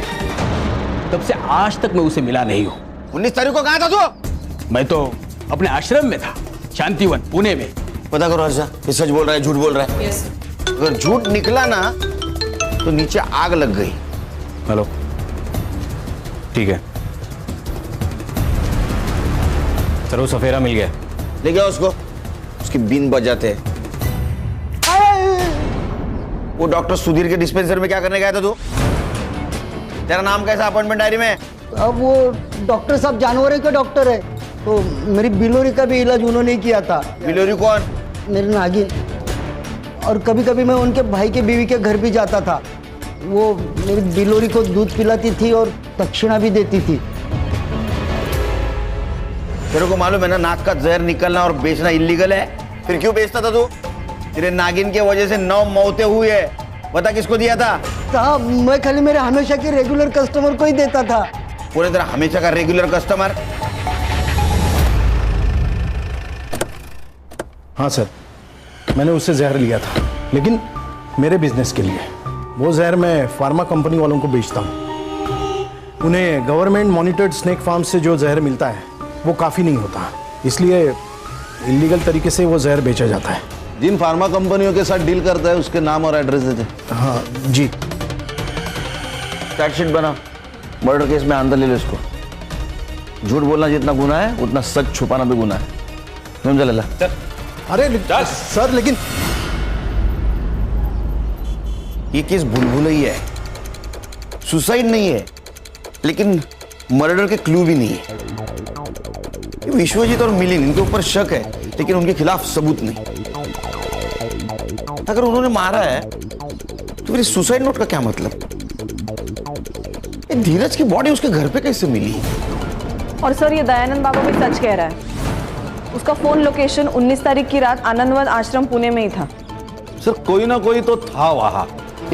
तब से आज तक मैं उसे मिला नहीं हूँ। 19 तारीख को कहाँ था तू? मैं तो अपने आश्रम में था, शांतिवन पुणे में। पता करो हर्षा, ये सच बोल रहा है झूठ बोल रहा है? अगर झूठ निकला ना तो नीचे आग लग गई। हेलो, ठीक है सर, वो सफेरा मिल गया। ले गया उसको, उसकी बीन बजाते हैं। वो डॉक्टर सुधीर के डिस्पेंसर में क्या करने गया था तू? तेरा नाम कैसा अपॉइंटमेंट डायरी में? अब वो डॉक्टर साहब जानवरों के डॉक्टर है, तो मेरी बिलोरी का भी इलाज उन्होंने ही किया था। बिलोरी कौन? मेरी नागिन। और कभी कभी मैं उनके भाई के बीवी के घर भी जाता था। वो मेरी बिलोरी को दूध पिलाती थी और दक्षिणा भी देती थी। तेरे को मालूम है ना, नाक का जहर निकलना और बेचना इलीगल है, फिर क्यों बेचता था तू? तेरे नागिन के वजह से 9 मौतें हुई है। बता किसको दिया था? साहब, मैं खाली मेरे हमेशा के रेगुलर कस्टमर को ही देता था। पूरे तरह हमेशा का रेगुलर कस्टमर? हाँ सर, मैंने उससे जहर लिया था, लेकिन मेरे बिजनेस के लिए। वो जहर मैं फार्मा कंपनी वालों को बेचता हूँ। उन्हें गवर्नमेंट मॉनिटर्ड स्नेक फार्म से जो जहर मिलता है वो काफ़ी नहीं होता, इसलिए इलीगल तरीके से वो जहर बेचा जाता है। जिन फार्मा कंपनियों के साथ डील करता है उसके नाम और एड्रेस दे दे। हाँ जी। चार्जशीट बना, मर्डर केस में अंदर ले लो इसको। झूठ बोलना जितना गुनाह है उतना सच छुपाना भी गुनाह है। समझ ले ला। अरे सर, लेकिन ये केस भूल ही है, सुसाइड नहीं है, लेकिन मर्डर के क्लू भी नहीं है। विश्वजीत और मिलिंद, इनके ऊपर शक है, लेकिन उनके खिलाफ सबूत नहीं। अगर उन्होंने मारा है तो फिर सुसाइड नोट का क्या मतलब? धीरज की बॉडी उसके घर पे कैसे मिली? और सर, ये दयानंद बाबा भी सच कह रहा है। उसका फोन लोकेशन 19 तारीख की रात आनंदवन आश्रम पुणे में ही था। सर, कोई ना कोई तो था वहां।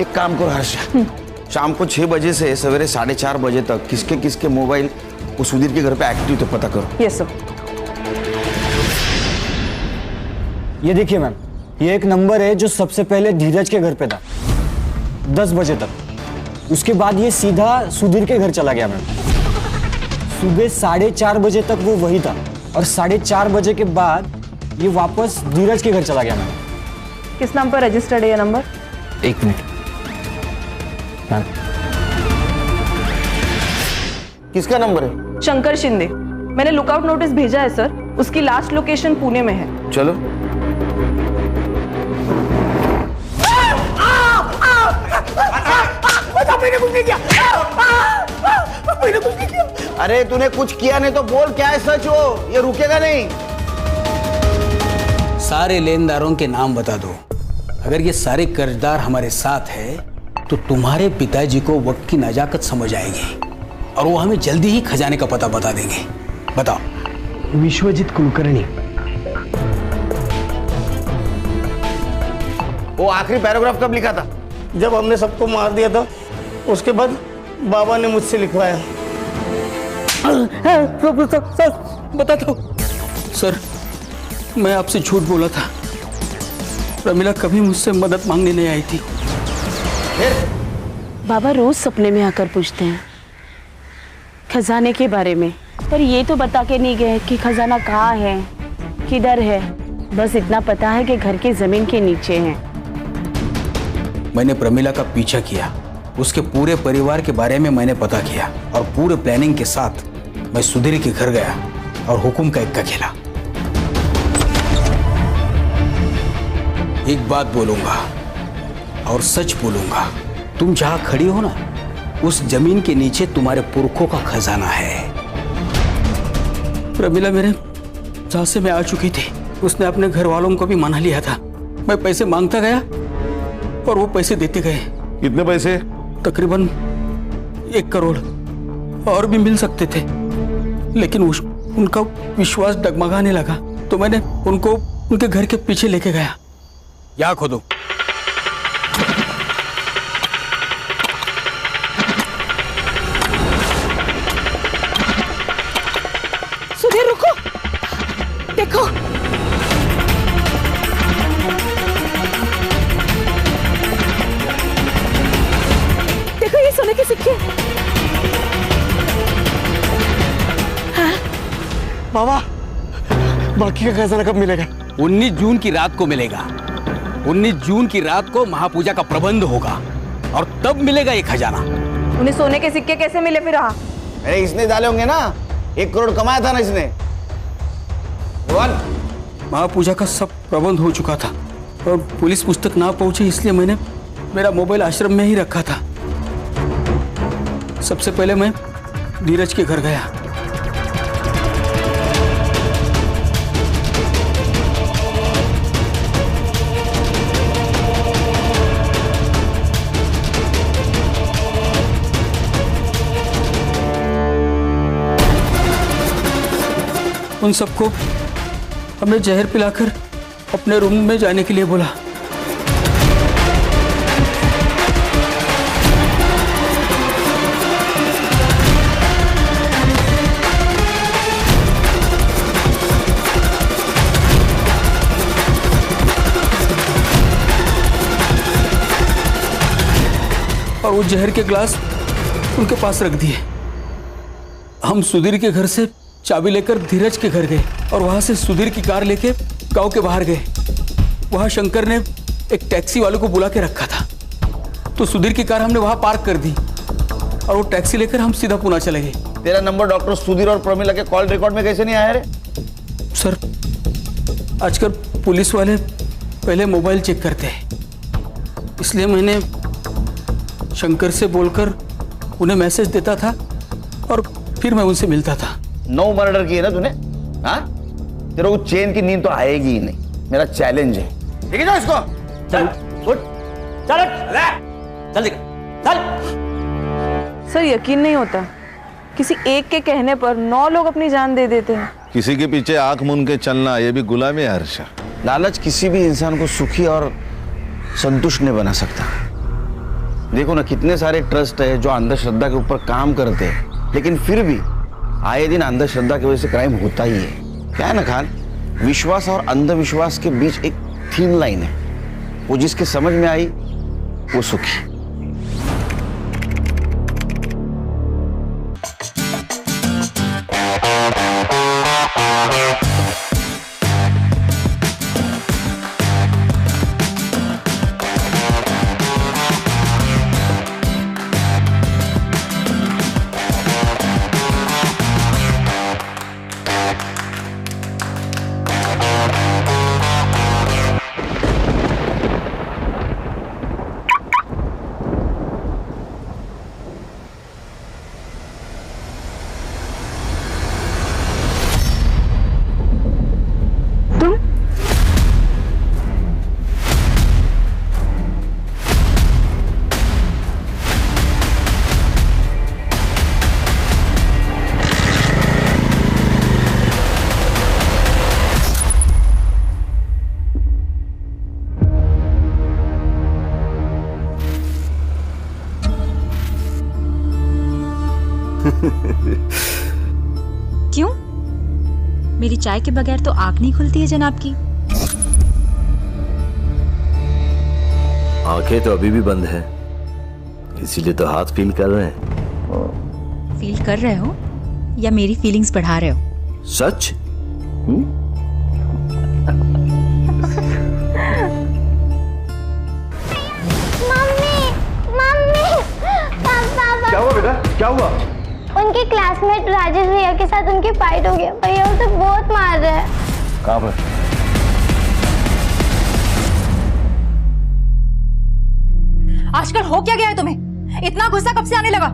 एक काम करो हर्षा, शाम को 6 बजे से सवेरे 4:30 बजे तक किसके किसके मोबाइल वो सुधीर के घर पे एक्टिव तो पता करो। Yes sir. ये देखिए मैम, ये एक नंबर है जो सबसे पहले धीरज के घर पे था 10 बजे तक। उसके बाद ये सीधा सुधीर के घर चला गया मैम। सुबह 4:30 बजे तक वो वही था और 4:30 बजे के बाद ये वापस धीरज के घर चला गया मैम। किस नाम पर रजिस्टर्ड है ये नंबर? 1 minute ma'am. किसका नंबर है? शंकर शिंदे। मैंने लुकआउट नोटिस भेजा है सर। उसकी लास्ट लोकेशन पुणे में है। चलो। मैंने कुछ नहीं किया। मैंने कुछ नहीं किया। अरे तूने कुछ किया नहीं तो बोल, क्या है सच हो, ये रुकेगा नहीं। सारे लेनदारों के नाम बता दो। अगर ये सारे कर्जदार हमारे साथ है तो तुम्हारे पिताजी को वक्त की नजाकत समझ आएगी और वो हमें जल्दी ही खजाने का पता बता देंगे। बताओ। विश्वजीत कुलकर्णी। वो आखिरी पैराग्राफ कब लिखा था? जब हमने सबको मार दिया था, उसके बाद बाबा ने मुझसे लिखवाया। बता दो। सर, मैं आपसे झूठ बोला था। प्रमिला कभी मुझसे मदद मांगने नहीं आई थी। बाबा रोज सपने में आकर पूछते हैं खजाने के बारे में, पर ये तो बता के नहीं गए कि खजाना कहाँ है, किधर है। बस इतना पता है कि घर की जमीन के नीचे है। मैंने प्रमिला का पीछा किया, उसके पूरे परिवार के बारे में मैंने पता किया और पूरे प्लानिंग के साथ मैं सुधीर के घर गया और हुकुम का इक्का खेला। एक बात बोलूंगा और सच बोलूंगा, तुम जहां खड़ी हो ना, उस जमीन के नीचे तुम्हारे पुरखों का खजाना है। प्रमिला मेरे झांसे में आ चुकी थी। उसने अपने घर वालों को भी मना लिया था। मैं पैसे मांगता गया और वो पैसे देते गए। कितने पैसे? तकरीबन 1 करोड़। और भी मिल सकते थे, लेकिन उनका विश्वास डगमगाने लगा तो मैंने उनको उनके घर के पीछे लेके गया। यहाँ खोदो। सुधीर रुको, देखो। देखो ये सोने के सिक्के। हाँ? बाबा, बाकी का खजाना कब मिलेगा? 19 जून की रात को मिलेगा। 19 जून की रात को महापूजा का प्रबंध होगा और तब मिलेगा ये खजाना। उन्हें सोने के सिक्के कैसे मिले फिर? अरे इसने डाले होंगे ना, 1 करोड़ कमाया था ना इसने। महापूजा का सब प्रबंध हो चुका था और पुलिस पुस्तक ना पहुंचे, इसलिए मैंने मेरा मोबाइल आश्रम में ही रखा था। सबसे पहले मैं धीरज के घर गया। उन सबको हमने जहर पिलाकर अपने रूम में जाने के लिए बोला। और वो जहर के ग्लास उनके पास रख दिए। हम सुधीर के घर से चाबी लेकर धीरज के घर गए और वहां से सुधीर की कार लेके गांव के बाहर गए। वहां शंकर ने एक टैक्सी वाले को बुला के रखा था, तो सुधीर की कार हमने वहां पार्क कर दी और वो टैक्सी लेकर हम सीधा पुणे चले गए। तेरा नंबर डॉक्टर सुधीर और प्रमिला के कॉल रिकॉर्ड में कैसे नहीं आया रे? सर, आजकल पुलिस वाले पहले मोबाइल चेक करते हैं, इसलिए मैंने शंकर से बोलकर उन्हें मैसेज देता था और फिर मैं उनसे मिलता था। 9 मर्डर किए ना तूने? हाँ, तेरे को चैन की नींद तो आएगी ही नहीं। मेरा चैलेंज है, ठीक है ना? इसको चल उठ, चल चल चल। सर यकीन नहीं होता, किसी एक के कहने पर 9 लोग अपनी जान दे देते हैं। किसी के पीछे आंख मूंद के चलना, ये भी गुलामी है हर्षा। लालच किसी भी इंसान को सुखी और संतुष्ट नहीं बना सकता। देखो ना, कितने सारे ट्रस्ट है जो अंधश्रद्धा के ऊपर काम करते हैं, लेकिन फिर भी आए दिन अंधश्रद्धा की वजह से क्राइम होता ही है। क्या है ना खान, विश्वास और अंधविश्वास के बीच एक थीन लाइन है, वो जिसके समझ में आई वो सुखी। क्यों? मेरी चाय के बगैर तो आंख नहीं खुलती है जनाब की। आंखें तो अभी भी बंद है, इसीलिए तो हाथ फील कर रहे हैं। फील कर रहे हो या मेरी फीलिंग्स बढ़ा रहे हो? सच? क्या हुआ बेटा, क्या हुआ? उनके क्लासमेट राजेश भैया के साथ उनकी फाइट हो गया। भैया उसे बहुत मार रहे हैं। कहाँ पर? आजकल हो क्या गया है तुम्हें? इतना गुस्सा कब से आने लगा?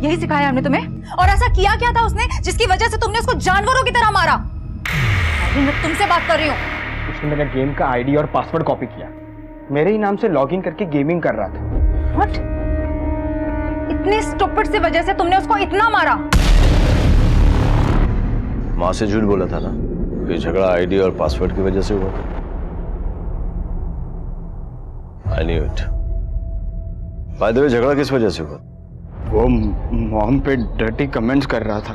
यही सिखाया हमने तुम्हें? और ऐसा किया क्या था उसने जिसकी वजह से तुमने उसको जानवरों की तरह मारा? अभी मैं तुमसे बात कर रही हूँ। उसने मेरा गेम का आईडी और पासवर्ड कॉपी किया, मेरे ही नाम से लॉगिन करके गेमिंग कर रहा था। What? इतने स्टूपिड से वजह से तुमने उसको इतना मारा? माँ से झूठ बोला था ना, ये झगड़ा आईडी और पासवर्ड की वजह से हुआ था। I knew it. By the way, झगड़ा किस वजह से हुआ? वो मॉम पे डर्टी कमेंट्स कर रहा था,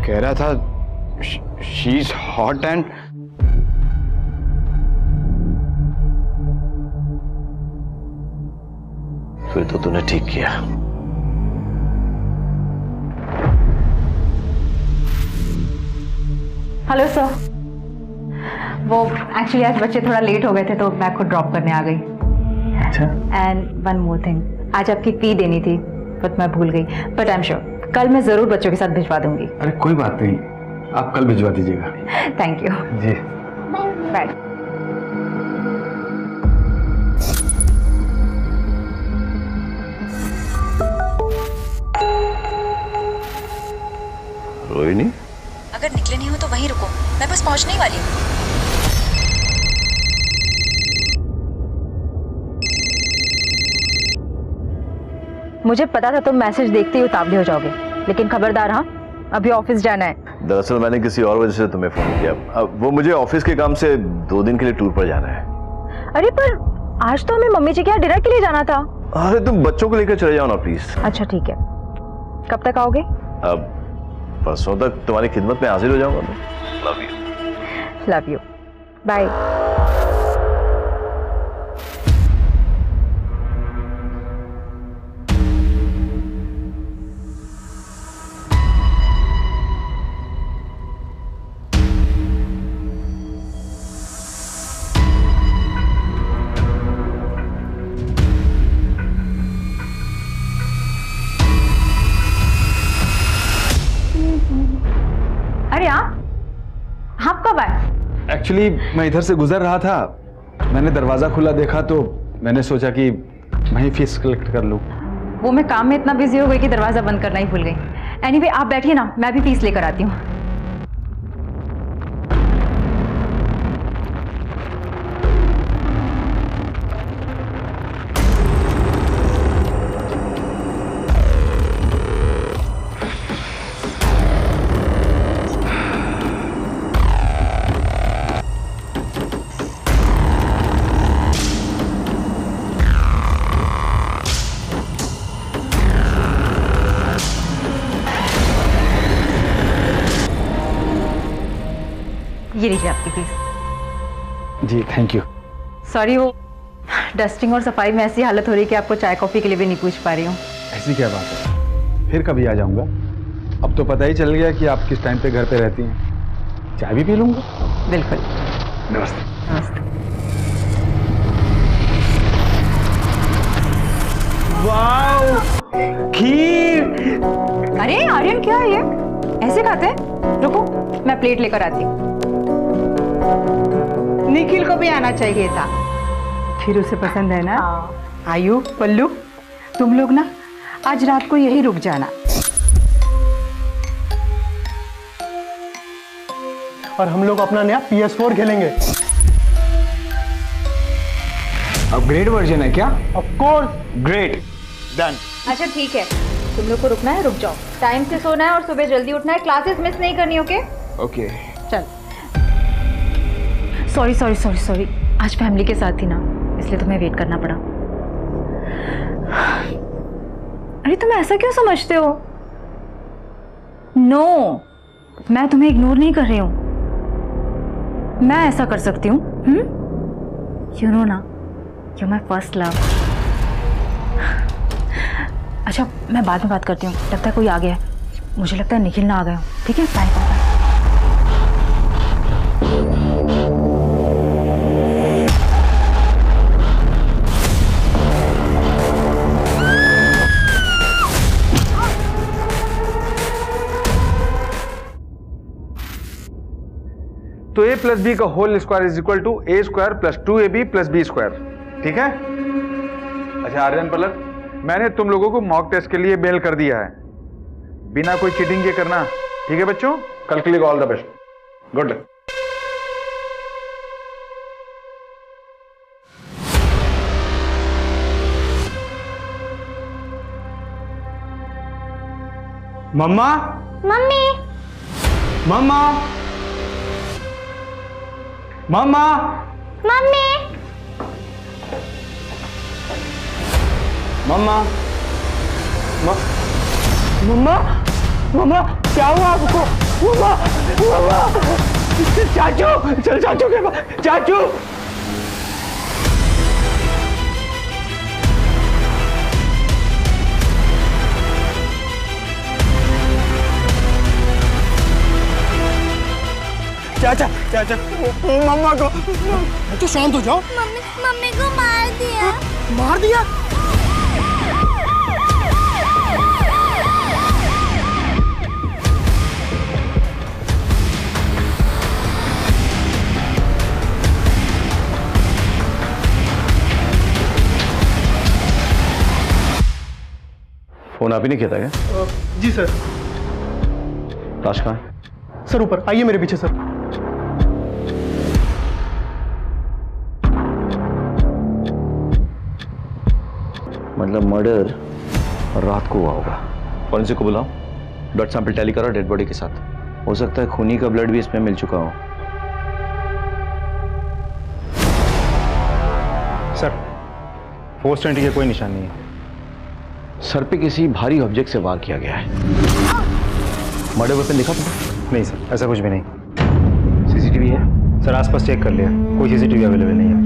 कह रहा था शी इज हॉट एंड फिर तो तूने ठीक किया। हेलो सर, वो एक्चुअली आज बच्चे थोड़ा लेट हो गए थे तो मैं खुद ड्रॉप करने आ गई। अच्छा। एंड वन मोर थिंग, आज आपकी फी देनी थी बट मैं भूल गई, बट आई एम श्योर कल मैं जरूर बच्चों के साथ भिजवा दूंगी। अरे कोई बात नहीं, आप कल भिजवा दीजिएगा। थैंक यू जी। बाय। रोहिणी, अगर निकले नहीं हो तो वहीं रुको, मैं बस पहुंचने ही वाली हूँ। मुझे पता था तुम मैसेज देखते ही उतावले हो जाओगे, लेकिन खबरदार हाँ, अभी ऑफिस जाना है। दरअसल मैंने किसी और वजह से तुम्हें फोन किया। अब वो मुझे ऑफिस के काम से 2 दिन के लिए टूर पर जाना है। अरे पर आज तो हमें मम्मी जी के यहाँ डिनर के लिए जाना था। अरे तुम बच्चों को लेकर चले जाओ ना प्लीज। अच्छा ठीक है, कब तक आओगे? अब परसों तक तुम्हारी खिदमत में हाजिर हो जाऊंगा मैं। Love you. Love you. Bye. अरे आप कब आए? एक्चुअली मैं इधर से गुजर रहा था, मैंने दरवाजा खुला देखा तो मैंने सोचा कि मैं ही फीस कलेक्ट कर लूं। वो मैं काम में इतना बिजी हो गई कि दरवाजा बंद करना ही भूल गई। एनीवे आप बैठिए ना, मैं भी फीस लेकर आती हूँ। ये लीजिए आपकी फीस। जी थैंक यू। सॉरी, वो डस्टिंग और सफाई में ऐसी हालत हो रही है कि आपको चाय कॉफी के लिए भी नहीं पूछ पा रही हूँ। ऐसी क्या बात है, फिर कभी आ जाऊंगा। अब तो पता ही चल गया कि आप किस टाइम पे घर पे रहती हैं। चाय भी पी लूंगा। बिल्कुल। नमस्ते। नमस्ते। वाओ, खीर। अरे आर्यन क्या है ये, ऐसे खाते हैं? रुको मैं प्लेट लेकर आती हूँ। निखिल को भी आना चाहिए था, फिर उसे पसंद है ना। आयु, पल्लू, तुम लोग ना आज रात को यही रुक जाना। और हम लोग अपना नया PS4 खेलेंगे। अपग्रेड वर्जन है क्या? Of course. Great, done. अच्छा ठीक है, तुम लोग को रुकना है रुक जाओ, टाइम से सोना है और सुबह जल्दी उठना है, क्लासेस मिस नहीं करनी। Okay okay. चल। सॉरी, आज फैमिली के साथ थी ना, इसलिए तुम्हें वेट करना पड़ा। अरे तुम ऐसा क्यों समझते हो? नो, मैं तुम्हें इग्नोर नहीं कर रही हूं। मैं ऐसा कर सकती हूँ। यू नो ना, यू माई फर्स्ट लव। अच्छा, मैं बाद में बात करती हूँ, लगता है कोई आ गया है। मुझे लगता है निखिल ना आ गया हो। ठीक है, बाय बाय। तो a प्लस बी का whole square is equal to a square plus 2ab plus B square. ठीक है? अच्छा आर्यन पलक, मैंने तुम लोगों को मॉक टेस्ट के लिए मेल कर दिया है, बिना कोई चीटिंग के करना। ठीक है बच्चों, कल के लिए all the best, good luck. Mamma, mummy, mamma, mamma, mummy, mamma, mamma, mamma, क्या हुआ आपको? मम्मा, मम्मा, चाचू, चल चाचू के पास, चाचू। चाचा, चाचा, मम्मा को, तो शांत हो जाओ। मम्मी, मम्मी को मार दिया। मार दिया? फोन आप ही नहीं किया था क्या? जी सर। लाश कहाँ है? सर ऊपर आइए मेरे पीछे सर। मतलब मर्डर रात को हुआ होगा। फॉरेंसिक को बुलाओ, ब्लड सैंपल टैली करो डेड बॉडी के साथ। हो सकता है खूनी का ब्लड भी इसमें मिल चुका हो। सर, 420 के कोई निशान नहीं है। सर पे किसी भारी ऑब्जेक्ट से वार किया गया है। मर्डर वेपन दिखा तुमने? नहीं सर, ऐसा कुछ भी नहीं। सीसीटीवी है सर, आसपास चेक कर लिया, कोई सीसीटीवी अवेलेबल नहीं है।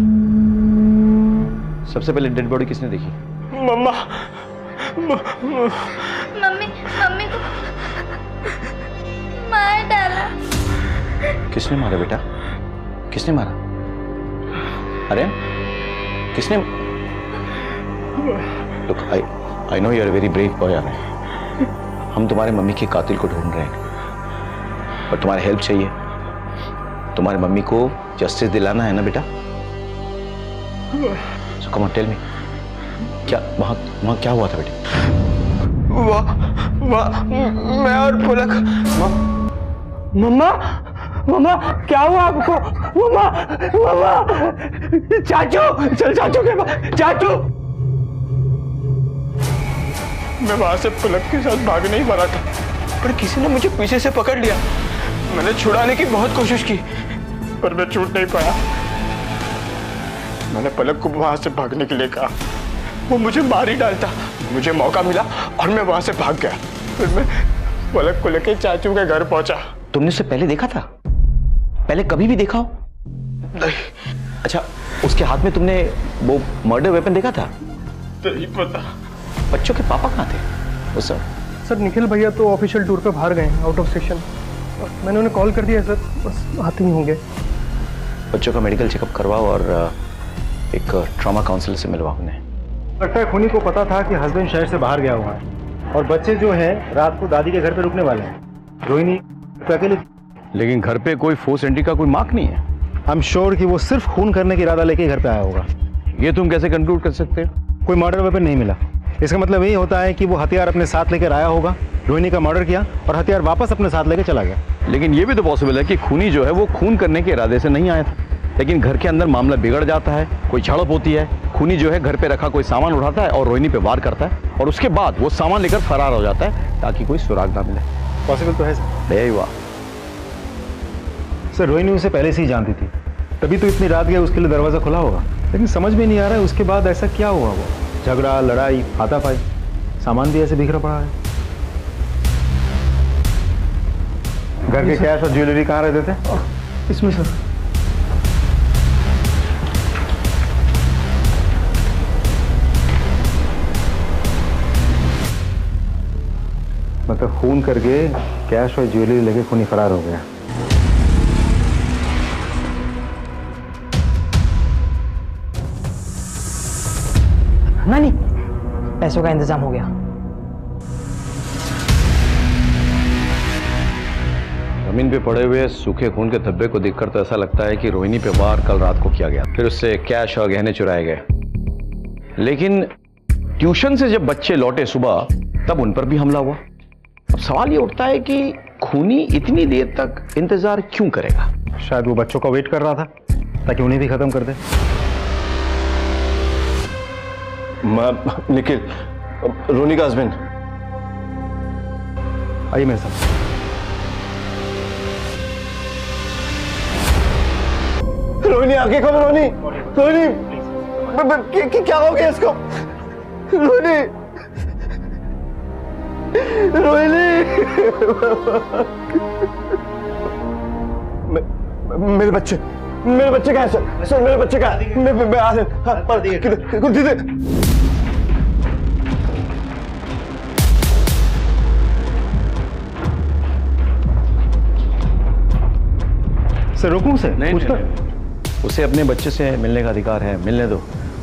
सबसे पहले डेड बॉडी किसने देखी? मम्मा, मम्मी, मम्मी को मार डाला। किसने मारा बेटा? किसने मारा? अरे किसने? Look, I know you are a very brave boy, Aryan. हम तुम्हारे मम्मी के कातिल को ढूंढ रहे हैं, पर तुम्हारी हेल्प चाहिए। तुम्हारी मम्मी को जस्टिस दिलाना है ना बेटा? So come on, tell me, क्या वहां क्या हुआ था बेटे? मैं और पुलक। मम्मा, मम्मा, क्या हुआ आपको? मम्मा, मम्मा, चाचू, चल चाचू के पास, चाचू। मैं वहां से पुलक के साथ भागने ही वाला था, पर किसी ने मुझे पीछे से पकड़ लिया। मैंने छुड़ाने की बहुत कोशिश की, पर मैं छूट नहीं पाया। मैंने पलक को वहां से भागने के लिए कहा, वो मुझे मार ही डालता। मुझे मौका मिला और मैं वहां से भाग गया। फिर मैं पलक को लेके चाचू के घर पहुंचा। तुमने उसे पहले देखा था? पहले कभी भी देखा हो? नहीं। अच्छा, उसके हाथ में तुमने वो मर्डर वेपन देखा था? नहीं पता। बच्चों के पापा कहाँ थे वो सर? सर निखिल भैया तो ऑफिशियल टूर पे बाहर गए हैं, आउट ऑफ स्टेशन। मैंने उन्हें कॉल कर दिया सर, बस आते ही होंगे। बच्चों का मेडिकल चेकअप करवाओ और एक ट्रॉमा काउंसलर से मिलवाओ उन्हें। लगता है खूनी को पता था कि हस्बैंड शहर से बाहर गया हुआ है और बच्चे जो हैं रात को दादी के घर पे रुकने वाले हैं। रोहिणी तो अकेले, लेकिन घर पे कोई फोर्स एंट्री का कोई मार्क नहीं है। आई एम श्योर कि वो सिर्फ खून करने का इरादा लेके घर पे आया होगा। ये तुम कैसे कंक्लूड कर सकते हो? कोई मर्डर वेपन नहीं मिला, इसका मतलब यही होता है कि वो हथियार अपने साथ लेकर आया होगा, रोहिणी का मर्डर किया और हथियार वापस अपने साथ लेकर चला गया। लेकिन ये भी तो पॉसिबल है कि खूनी जो है वो खून करने के इरादे से नहीं आया था, लेकिन घर के अंदर मामला बिगड़ जाता है, कोई झड़प होती है, खूनी जो है घर पे रखा कोई सामान उठाता है और रोहिणी पे वार करता है और उसके बाद वो सामान लेकर फरार हो जाता है ताकि कोई सुराग ना मिले। पॉसिबल तो है सर। यही हुआ सर, रोहिणी उसे पहले से ही जानती थी, तभी तो इतनी रात गया उसके लिए दरवाजा खुला होगा। लेकिन समझ में नहीं आ रहा है उसके बाद ऐसा क्या हुआ, वो झगड़ा, लड़ाई, हाथापाई। सामान भी ऐसे बिखरा पड़ा है। घर के कैश और ज्वेलरी कहाँ रहते थे? इसमें सर। मतलब खून करके कैश और ज्वेलरी लेके खूनी फरार हो गया। नानी, पैसों का इंतजाम हो गया। जमीन पे पड़े हुए सूखे खून के धब्बे को देखकर तो ऐसा लगता है कि रोहिणी पे वार कल रात को किया गया, फिर उससे कैश और गहने चुराए गए। लेकिन ट्यूशन से जब बच्चे लौटे सुबह, तब उन पर भी हमला हुआ। अब सवाल ये उठता है कि खूनी इतनी देर तक इंतजार क्यों करेगा? शायद वो बच्चों का वेट कर रहा था ताकि उन्हें भी खत्म कर दे। निखिल, रोनी का हस्बैंड, आइए मेरे साथ। रोहिणी आगे कब? रोहिणी, रोहिणी, क्या हो गया इसको? रोहिणी, रोहिणी, मेरे बच्चे कहाँ हैं सर? मेरे बच्चे कहाँ हैं? मैं आ रहा। सर रोकूं से? नहीं, उसे अपने बच्चे से मिलने का अधिकार है, मिलने दो,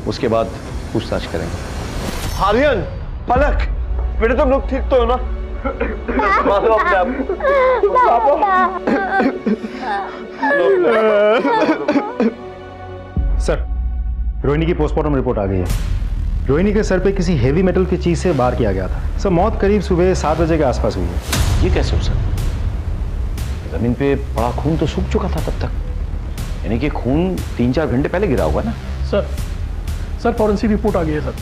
उसके बाद पूछताछ करेंगे। आर्यन, पलक, बेटे तुम लोग ठीक तो हो ना? मारो अपने आप। सर, रोहिणी की पोस्टमार्टम रिपोर्ट आ गई है। रोहिणी के सर पे किसी हेवी मेटल की चीज से वार किया गया था। सर, मौत करीब सुबह 7 बजे के आसपास हुई है। ये कैसे हो सकता? जमीन पे पड़ा खून तो सूख चुका था तब तक, यानी कि खून 3-4 घंटे पहले गिरा होगा ना? सर फॉरेंसिक रिपोर्ट आ गई है सर।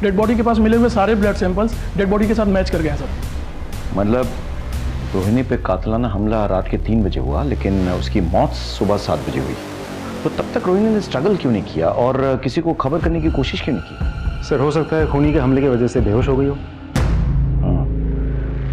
डेड बॉडी के पास मिले हुए सारे ब्लड सैंपल्स डेड बॉडी के साथ मैच कर गए हैं सर। मतलब रोहिणी पे कातलाना हमला रात के 3 बजे हुआ, लेकिन उसकी मौत सुबह 7 बजे हुई। तो तब तक रोहिणी ने स्ट्रगल क्यों नहीं किया और किसी को खबर करने की कोशिश क्यों नहीं की? सर, हो सकता है खूनी के हमले की वजह से बेहोश हो गई हो।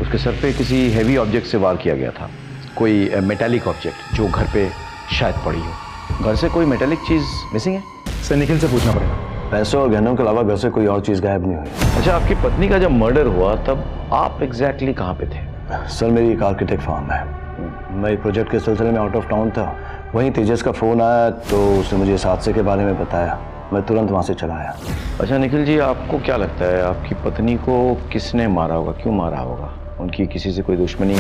उसके सर पे किसी हैवी ऑब्जेक्ट से वार किया गया था, कोई मेटालिक ऑब्जेक्ट जो घर पे शायद पड़ी हो। घर से कोई मेटालिक चीज मिसिंग है? सर, निखिल से पूछना पड़ेगा। पैसों और गहनों के अलावा घर से कोई और चीज गायब नहीं हुई। अच्छा, आपकी पत्नी का जब मर्डर हुआ तब आप एग्जैक्टली कहाँ पे थे? सर, मेरी एक आर्किटेक्ट फर्म है, मैं एक प्रोजेक्ट के सिलसिले में आउट ऑफ टाउन था। वहीं तेजस का फोन आया तो उसने मुझे इस हादसे के बारे में बताया, मैं तुरंत वहाँ से चला आया। अच्छा निखिल जी, आपको क्या लगता है आपकी पत्नी को किसने मारा होगा, क्यों मारा होगा? उनकी किसी से कोई दुश्मनी,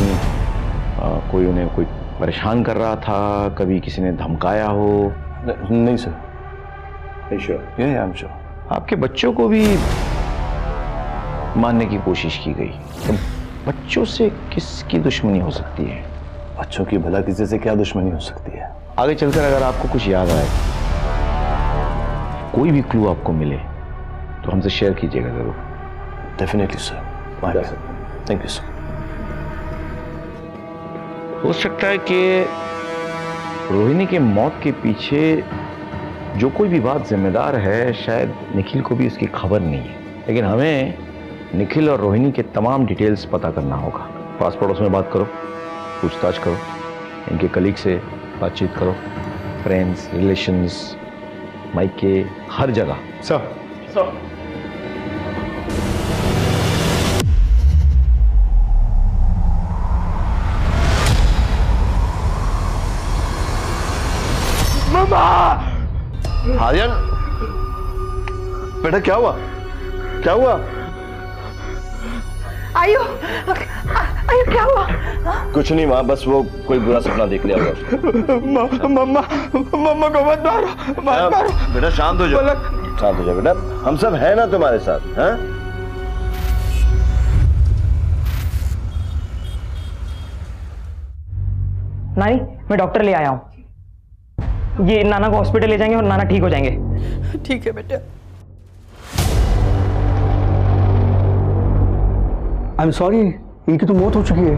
कोई उन्हें कोई परेशान कर रहा था, कभी किसी ने धमकाया हो? नहीं सर, नहीं श्योर, ये आई एम श्योर। आपके बच्चों को भी मारने की कोशिश की गई, तो बच्चों से किसकी दुश्मनी हो सकती है? बच्चों की भला किसी से क्या दुश्मनी हो सकती है? आगे चलकर अगर आपको कुछ याद आए, कोई भी क्लू आपको मिले तो हमसे शेयर कीजिएगा जरूर। Definitely sir, thank you sir. हो सकता है कि रोहिणी के मौत के पीछे जो कोई भी बात जिम्मेदार है, शायद निखिल को भी उसकी खबर नहीं है, लेकिन हमें निखिल और रोहिणी के तमाम डिटेल्स पता करना होगा। पास पड़ोस में बात करो, पूछताछ करो, इनके कलीग से बातचीत करो, फ्रेंड्स, रिलेशंस, मायके, हर जगह। सर आर्यन, बेटा क्या हुआ, क्या हुआ? आयु क्या हुआ? कुछ नहीं माँ, बस वो कोई बुरा सपना देख लिया होगा। मम्मा को मत मारो, मत मारो। बेटा शांत हो जाओ, शांत हो जाओ बेटा, हम सब हैं ना तुम्हारे साथ, हैं? नानी, मैं डॉक्टर ले आया हूँ। ये नाना को हॉस्पिटल ले जाएंगे और नाना ठीक हो जाएंगे। ठीक है बेटा। आई एम सॉरी, इनकी तो मौत हो चुकी है।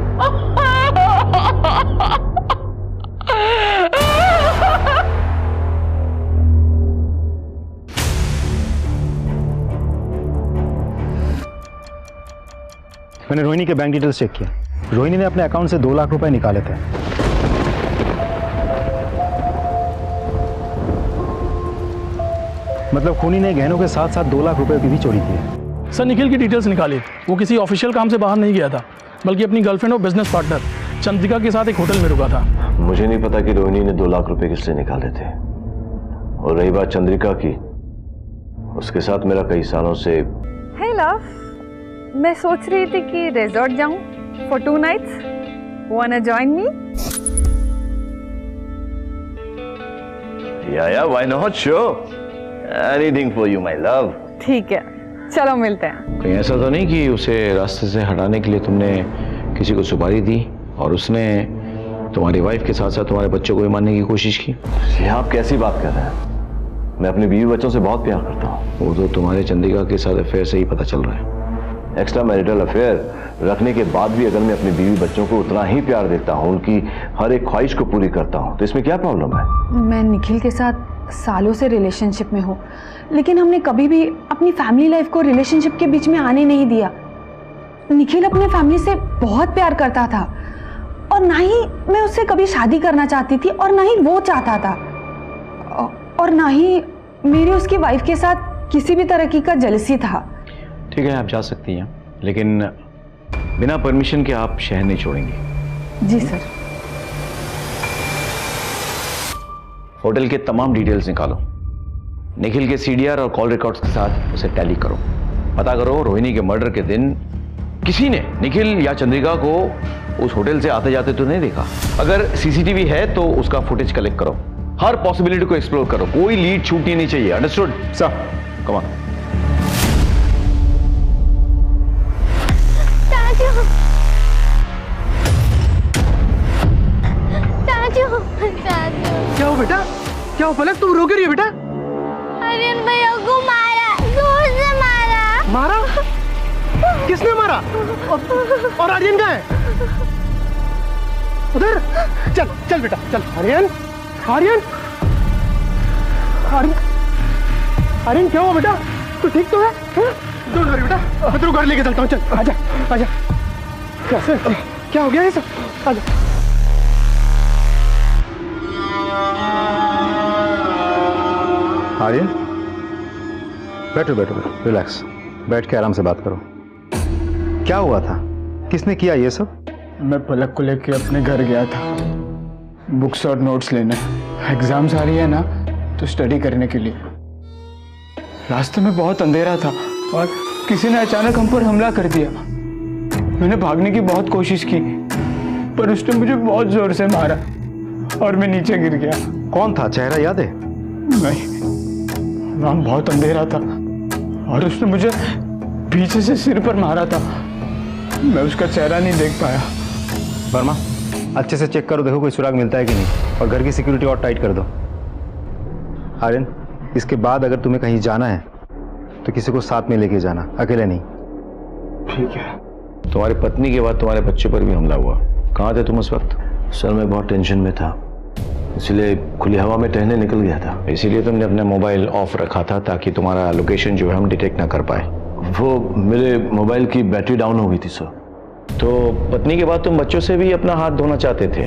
मैंने रोहिणी के बैंक डिटेल्स चेक किया। रोहिणी ने अपने अकाउंट से 2 लाख रुपए निकाले थे। मतलब खूनी ने गहनों के साथ साथ 2 लाख रुपए की भी चोरी की है। सर निखिल की डिटेल्स निकाली। वो किसी ऑफिशियल काम से बाहर नहीं गया था, बल्कि अपनी गर्लफ्रेंड और बिजनेस पार्टनर चंद्रिका के साथ एक होटल में रुका था। मुझे नहीं पता कि रोहिणी ने 2 लाख रुपए किससे निकाले थे। और रही बात चंद्रिका की, उसके साथ मेरा कई सालों से। हे लव, मैं सोच रही थी कि रिजॉर्ट जाऊं for 2 nights. Wanna join me? या why not, sure, anything for you my love. ठीक है, चलो मिलते हैं। कहीं ऐसा तो नहीं कि उसे रास्ते से हटाने के लिए तुमने किसी को सुपारी दी और उसने तुम्हारी वाइफ के साथ साथ तुम्हारे बच्चों को भी मारने की कोशिश की? ये आप कैसी बात कर रहे हैं? मैं अपनी बीवी बच्चों से बहुत प्यार करता हूँ। वो तो तुम्हारे चंद्रिका के साथ अफेयर से ही पता चल रहा है। एक्स्ट्रा मैरिटल अफेयर रखने के बाद भी अगर मैं अपनी बीवी बच्चों को उतना ही प्यार देता हूँ, उनकी हर एक ख्वाहिश को पूरी करता हूँ, तो इसमें क्या प्रॉब्लम है? मैं निखिल के साथ सालों से रिलेशनशिप में हूँ, लेकिन हमने कभी भी अपनी फैमिली लाइफ को रिलेशनशिप के बीच में आने नहीं दिया। निखिल अपने फैमिली से बहुत प्यार करता था और ना ही मैं उससे कभी शादी करना चाहती थी और ना ही वो चाहता था, और ना ही मेरी उसकी वाइफ के साथ किसी भी तरह का जेलसी था। ठीक है, आप जा सकती हैं, लेकिन बिना परमिशन के आप शहर नहीं छोड़ेंगे। जी सर। होटल के तमाम डिटेल्स निकालो, निखिल के सीडीआर और कॉल रिकॉर्ड्स के साथ उसे टैली करो। पता करो रोहिणी के मर्डर के दिन किसी ने निखिल या चंद्रिका को उस होटल से आते जाते तो नहीं देखा। अगर सीसीटीवी है तो उसका फुटेज कलेक्ट करो, हर पॉसिबिलिटी को एक्सप्लोर करो, कोई लीड छूटनी नहीं चाहिए। Understood sir? Come on. क्या हो बेटा, क्या हो पलक, तुम रो क्यों रही हो बेटा? आर्यन भैया को मारा, जोर से मारा। मारा? किसने मारा? और आर्यन कहाँ है? उधर? चल चल बेटा चल। आर्यन, आर्यन, आर्यन, आर्यन क्या हुआ बेटा? तू ठीक तो है? डोंट वरी बेटा, मैं तेरे घर लेके चलता हूँ। चल आजा आजा। कैसे, क्या हो गया ये सब? आजा। आर्यन, बैठो बैठो बैठो, रिलैक्स, बैठ के आराम से बात करो। क्या हुआ था? किसने किया ये सब? मैं पलक को लेके अपने घर गया था बुक्स और नोट्स लेने। एग्जाम्स आ रही है ना, तो स्टडी करने के लिए। रास्ते में बहुत अंधेरा था और किसी ने अचानक हम पर हमला कर दिया। मैंने भागने की बहुत कोशिश की, पर उसने मुझे बहुत जोर से मारा और मैं नीचे गिर गया। कौन था? चेहरा याद है? नहीं, वहाँ बहुत अंधेरा था और उसने मुझे पीछे से सिर पर मारा था। मैं उसका चेहरा नहीं देख पाया। वर्मा, अच्छे से चेक करो, देखो कोई सुराग मिलता है कि नहीं, और घर की सिक्योरिटी और टाइट कर दो। आर्यन, इसके बाद अगर तुम्हें कहीं जाना है तो किसी को साथ में लेके जाना, अकेले नहीं। ठीक है। तुम्हारी पत्नी के बाद तुम्हारे बच्चे पर भी हमला हुआ, कहाँ थे तुम उस वक्त? सर मैं बहुत टेंशन में था, इसलिए खुली हवा में टहलने निकल गया था। इसीलिए तुमने अपना मोबाइल ऑफ रखा था ताकि तुम्हारा लोकेशन जो है हम डिटेक्ट ना कर पाए। वो मेरे मोबाइल की बैटरी डाउन हो गई थी सर। तो पत्नी के बाद तुम बच्चों से भी अपना हाथ धोना चाहते थे?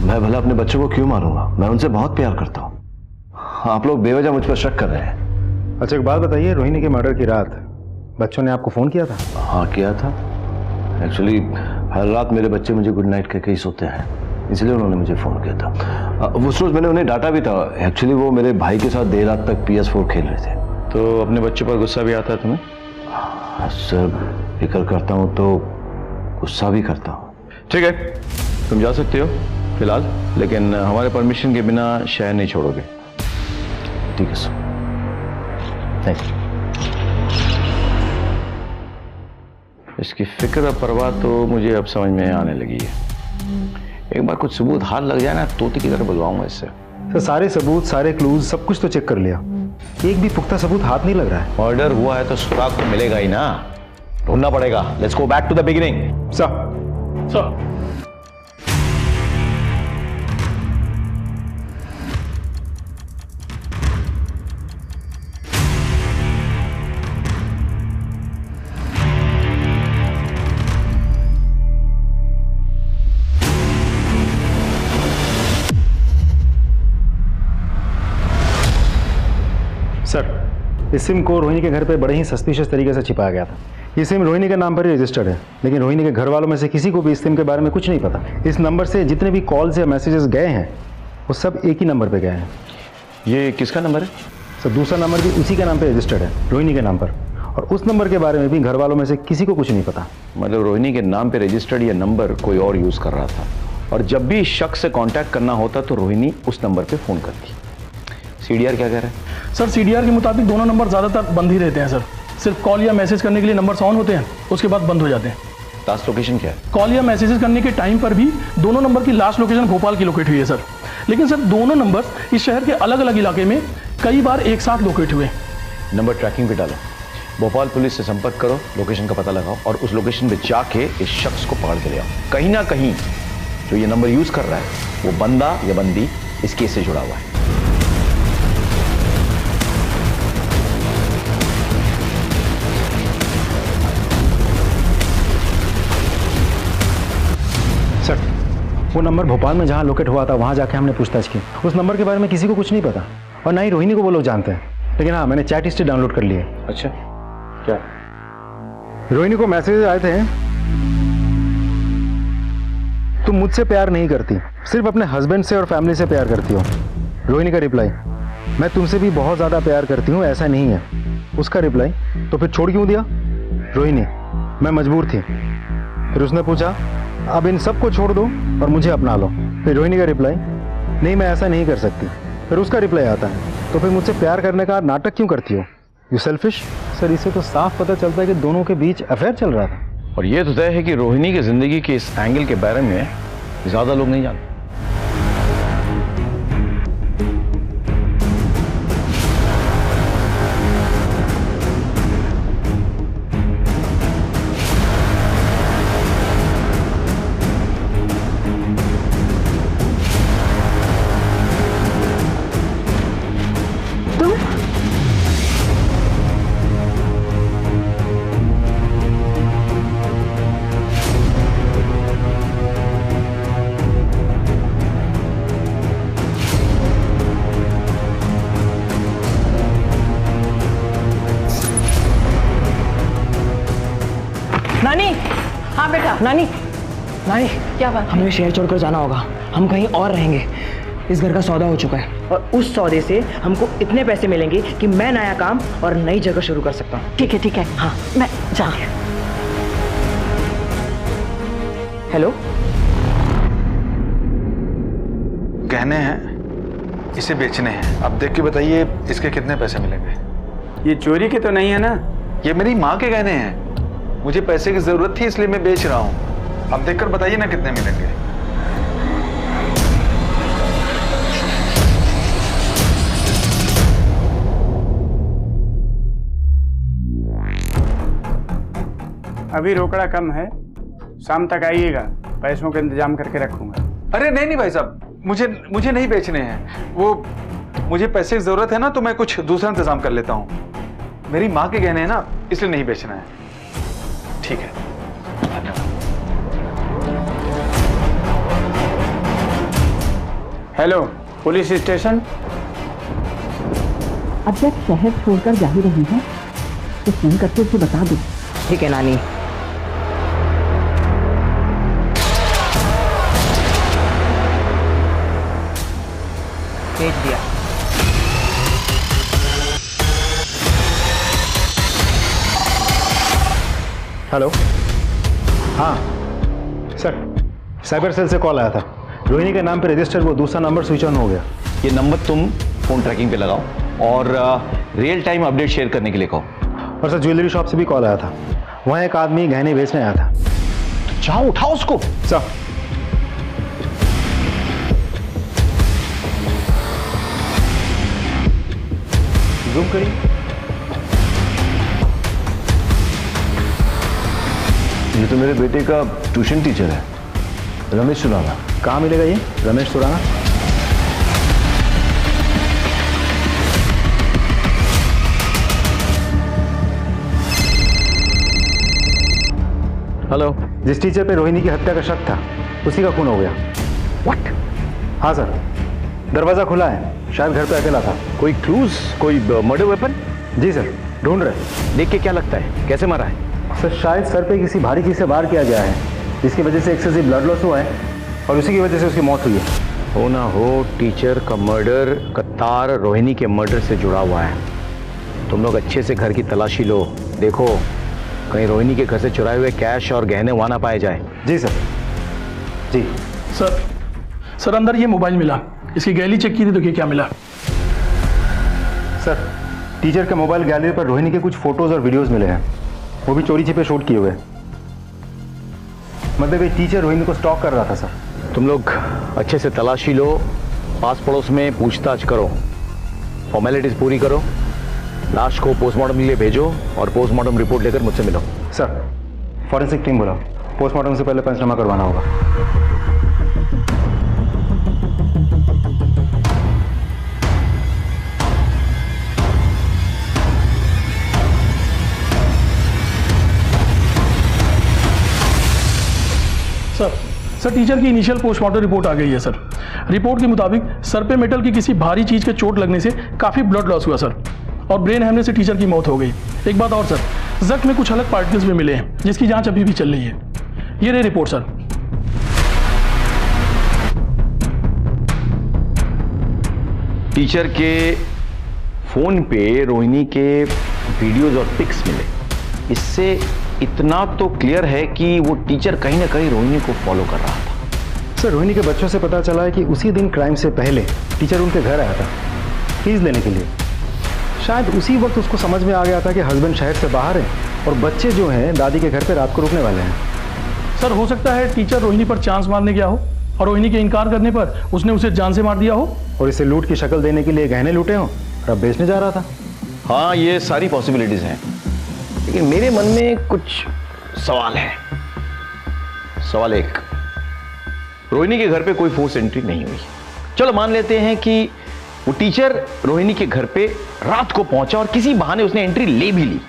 मैं भला अपने बच्चों को क्यों मारूंगा? मैं उनसे बहुत प्यार करता हूँ। आप लोग बेवजह मुझ पर शक कर रहे हैं। अच्छा एक बात बताइए, रोहिणी के मर्डर की रात बच्चों ने आपको फोन किया था? हाँ किया था। एक्चुअली हर रात मेरे बच्चे मुझे गुड नाइट कहके ही सोते हैं, इसलिए उन्होंने मुझे फ़ोन किया था। उस रोज़ मैंने उन्हें डांटा भी था। एक्चुअली वो मेरे भाई के साथ देर रात तक PS4 खेल रहे थे। तो अपने बच्चों पर गुस्सा भी आता है तुम्हें? सर फिक्र करता हूँ तो गुस्सा भी करता हूँ। ठीक है, तुम जा सकते हो फिलहाल, लेकिन हमारे परमिशन के बिना शहर नहीं छोड़ोगे। ठीक है सर, थैंक यू। इसकी फिक्र और परवाह तो मुझे अब समझ में आने लगी है। एक बार कुछ सबूत हाथ लग जाए ना, तोते की तरह बुलवाऊंगा इससे। तो सारे सबूत, सारे क्लूज, सब कुछ तो चेक कर लिया, एक भी पुख्ता सबूत हाथ नहीं लग रहा है। मर्डर हुआ है तो सुराग तो मिलेगा ही ना, ढूंढना पड़ेगा। Let's go back to the beginning. Sir इस सिम को रोहिणी के घर पे बड़े ही सस्पिशियस तरीके से छिपाया गया था। ये सिम रोहिणी के नाम पर ही रजिस्टर्ड है, लेकिन रोहिणी के घर वालों में से किसी को भी इस सिम के बारे में कुछ नहीं पता। इस नंबर से जितने भी कॉल्स या मैसेजेस गए हैं वो सब एक ही नंबर पे गए हैं। ये किसका नंबर है? सर दूसरा नंबर भी उसी के नाम पे रजिस्टर्ड है, रोहिणी के नाम पर, और उस नंबर के बारे में भी घर वालों में से किसी को कुछ नहीं पता। मतलब रोहिणी के नाम पे रजिस्टर्ड ये नंबर कोई और यूज कर रहा था, और जब भी शख्स से कांटेक्ट करना होता तो रोहिणी उस नंबर पे फोन करती। सीडीआर क्या कह रहा है? सर सीडीआर के मुताबिक दोनों नंबर ज़्यादातर बंद ही रहते हैं सर। सिर्फ कॉल या मैसेज करने के लिए नंबर ऑन होते हैं, उसके बाद बंद हो जाते हैं। लास्ट लोकेशन क्या है? कॉल या मैसेजेस करने के टाइम पर भी दोनों नंबर की लास्ट लोकेशन भोपाल की लोकेट हुई है सर। लेकिन सर दोनों नंबर इस शहर के अलग अलग इलाके में कई बार एक साथ लोकेट हुए। नंबर ट्रैकिंग पे डालो, भोपाल पुलिस से संपर्क करो, लोकेशन का पता लगाओ और उस लोकेशन पे जाके इस शख्स को पकड़ के ले आओ। कहीं ना कहीं जो ये नंबर यूज कर रहा है वो बंदा या बंदी इस केस से जुड़ा हुआ है। सर वो नंबर भोपाल में जहाँ लोकेट हुआ था वहाँ जाके हमने पूछताछ की। उस नंबर के बारे में किसी को कुछ नहीं पता और ना ही रोहिणी को वो लोग जानते हैं। लेकिन हाँ, मैंने चैट हिस्ट्री डाउनलोड कर ली है। अच्छा, क्या? रोहिणी को मैसेज आए थे, तुम मुझसे प्यार नहीं करती, सिर्फ अपने हस्बैंड से और फैमिली से प्यार करती हो। रोहिणी का रिप्लाई, मैं तुमसे भी बहुत ज़्यादा प्यार करती हूँ, ऐसा नहीं है। उसका रिप्लाई, तो फिर छोड़ क्यों दिया? रोहिणी, मैं मजबूर थी। फिर उसने पूछा, अब इन सबको छोड़ दो और मुझे अपना लो। फिर रोहिणी का रिप्लाई, नहीं मैं ऐसा नहीं कर सकती। फिर उसका रिप्लाई आता है, तो फिर मुझसे प्यार करने का नाटक क्यों करती हो? You selfish. सर इससे तो साफ पता चलता है कि दोनों के बीच अफेयर चल रहा था। और ये तो तय है कि रोहिणी की जिंदगी के इस एंगल के बारे में ज्यादा लोग नहीं जानते। नानी, हाँ बेटा। नानी, नानी क्या बात? हमें शहर छोड़कर जाना होगा, हम कहीं और रहेंगे। इस घर का सौदा हो चुका है और उस सौदे से हमको इतने पैसे मिलेंगे कि मैं नया काम और नई जगह शुरू कर सकता हूँ। ठीक है ठीक है, हाँ मैं जा रही हूँ। हेलो, गहने हैं, इसे बेचने हैं। अब देख के बताइए इसके कितने पैसे मिलेंगे? ये चोरी के तो नहीं है ना? ये मेरी माँ के गहने हैं, मुझे पैसे की जरूरत थी इसलिए मैं बेच रहा हूँ। अब देखकर बताइए ना कितने मिलेंगे। अभी रोकड़ा कम है, शाम तक आइएगा, पैसों का इंतजाम करके रखूंगा। अरे नहीं नहीं भाई साहब, मुझे नहीं बेचने हैं। वो मुझे पैसे की जरूरत है ना, तो मैं कुछ दूसरा इंतजाम कर लेता हूँ। मेरी माँ के गहने हैं ना, इसलिए नहीं बेचना है। ठीक है, धन्यवाद। Hello, police station. अब जब शहर छोड़कर जा ही रही है तो फोन करके उसे बता दो। ठीक है नानी। भेज दिया। हेलो, हाँ सर, साइबर सेल से कॉल आया था। रोहिणी के नाम पे रजिस्टर वो दूसरा नंबर स्विच ऑन हो गया। ये नंबर तुम फोन ट्रैकिंग पे लगाओ और रियल टाइम अपडेट शेयर करने के लिए कहो। और सर ज्वेलरी शॉप से भी कॉल आया था, वहाँ एक आदमी गहने बेचने आया था। तो जाओ उठाओ उसको। सर जूम करिए। ये तो मेरे बेटे का ट्यूशन टीचर है, रमेश सुराना। कहाँ मिलेगा ये रमेश सुराना? हेलो, जिस टीचर पे रोहिणी की हत्या का शक था उसी का खून हो गया। व्हाट? हाँ सर, दरवाजा खुला है, शायद घर पे अकेला था। कोई क्लूज, कोई मर्डर वेपन? जी सर, ढूंढ रहे। देख के क्या लगता है, कैसे मरा है? सर शायद सर पे किसी भारी चीज से वार किया गया है, जिसकी वजह से एक्सेसिव ब्लड लॉस हुआ है और उसी की वजह से उसकी मौत हुई है। हो ना हो टीचर का मर्डर का तार रोहिणी के मर्डर से जुड़ा हुआ है। तुम लोग अच्छे से घर की तलाशी लो, देखो कहीं रोहिणी के घर से चुराए हुए कैश और गहने वहां ना पाए जाए। जी सर। जी सर अंदर ये मोबाइल मिला, इसकी गैलरी चेक की थी, देखिए क्या मिला। सर टीचर के मोबाइल गैलरी पर रोहिणी के कुछ फोटोज और वीडियोस मिले हैं, वो भी चोरी छिपे शूट किए हुए। मतलब ये टीचर रोहिणी को स्टॉक कर रहा था सर। तुम लोग अच्छे से तलाशी लो, पास पड़ोस में पूछताछ करो, फॉर्मेलिटीज पूरी करो, लाश को पोस्टमार्टम के लिए भेजो और पोस्टमार्टम रिपोर्ट लेकर मुझसे मिलो। सर फॉरेंसिक टीम बुलाओ, पोस्टमार्टम से पहले पंचनामा करवाना होगा। सर टीचर की इनिशियल पोस्टमार्टम रिपोर्ट आ गई है सर। रिपोर्ट के मुताबिक सर पे मेटल की किसी भारी चीज के चोट लगने से काफी ब्लड लॉस हुआ सर, और ब्रेन हैमरेज से टीचर की मौत हो गई। एक बात और सर, जख्म में कुछ अलग पार्टिकल्स भी मिले हैं, जिसकी जांच अभी भी चल रही है। ये रही रिपोर्ट सर। टीचर के फोन पे रोहिणी के वीडियोज और पिक्स मिले, इससे इतना तो क्लियर है कि वो टीचर कहीं ना कहीं रोहिणी को फॉलो कर रहा था। सर रोहिणी के बच्चों से पता चला है कि उसी दिन क्राइम से पहले टीचर उनके घर आया था फीस लेने के लिए। शायद उसी वक्त उसको समझ में आ गया था कि हस्बैंड शहर से बाहर है और बच्चे जो हैं दादी के घर पे रात को रुकने वाले हैं। सर हो सकता है टीचर रोहिणी पर चांस मारने गया हो और रोहिणी के इनकार करने पर उसने उसे जान से मार दिया हो और इसे लूट की शक्ल देने के लिए गहने लूटे हो और अब बेचने जा रहा था। हाँ ये सारी पॉसिबिलिटीज हैं, लेकिन मेरे मन में कुछ सवाल है। सवाल एक, रोहिणी के घर पे कोई फोर्स एंट्री नहीं हुई। चलो मान लेते हैं कि वो टीचर रोहिणी के घर पे रात को पहुंचा और किसी बहाने उसने एंट्री ले भी ली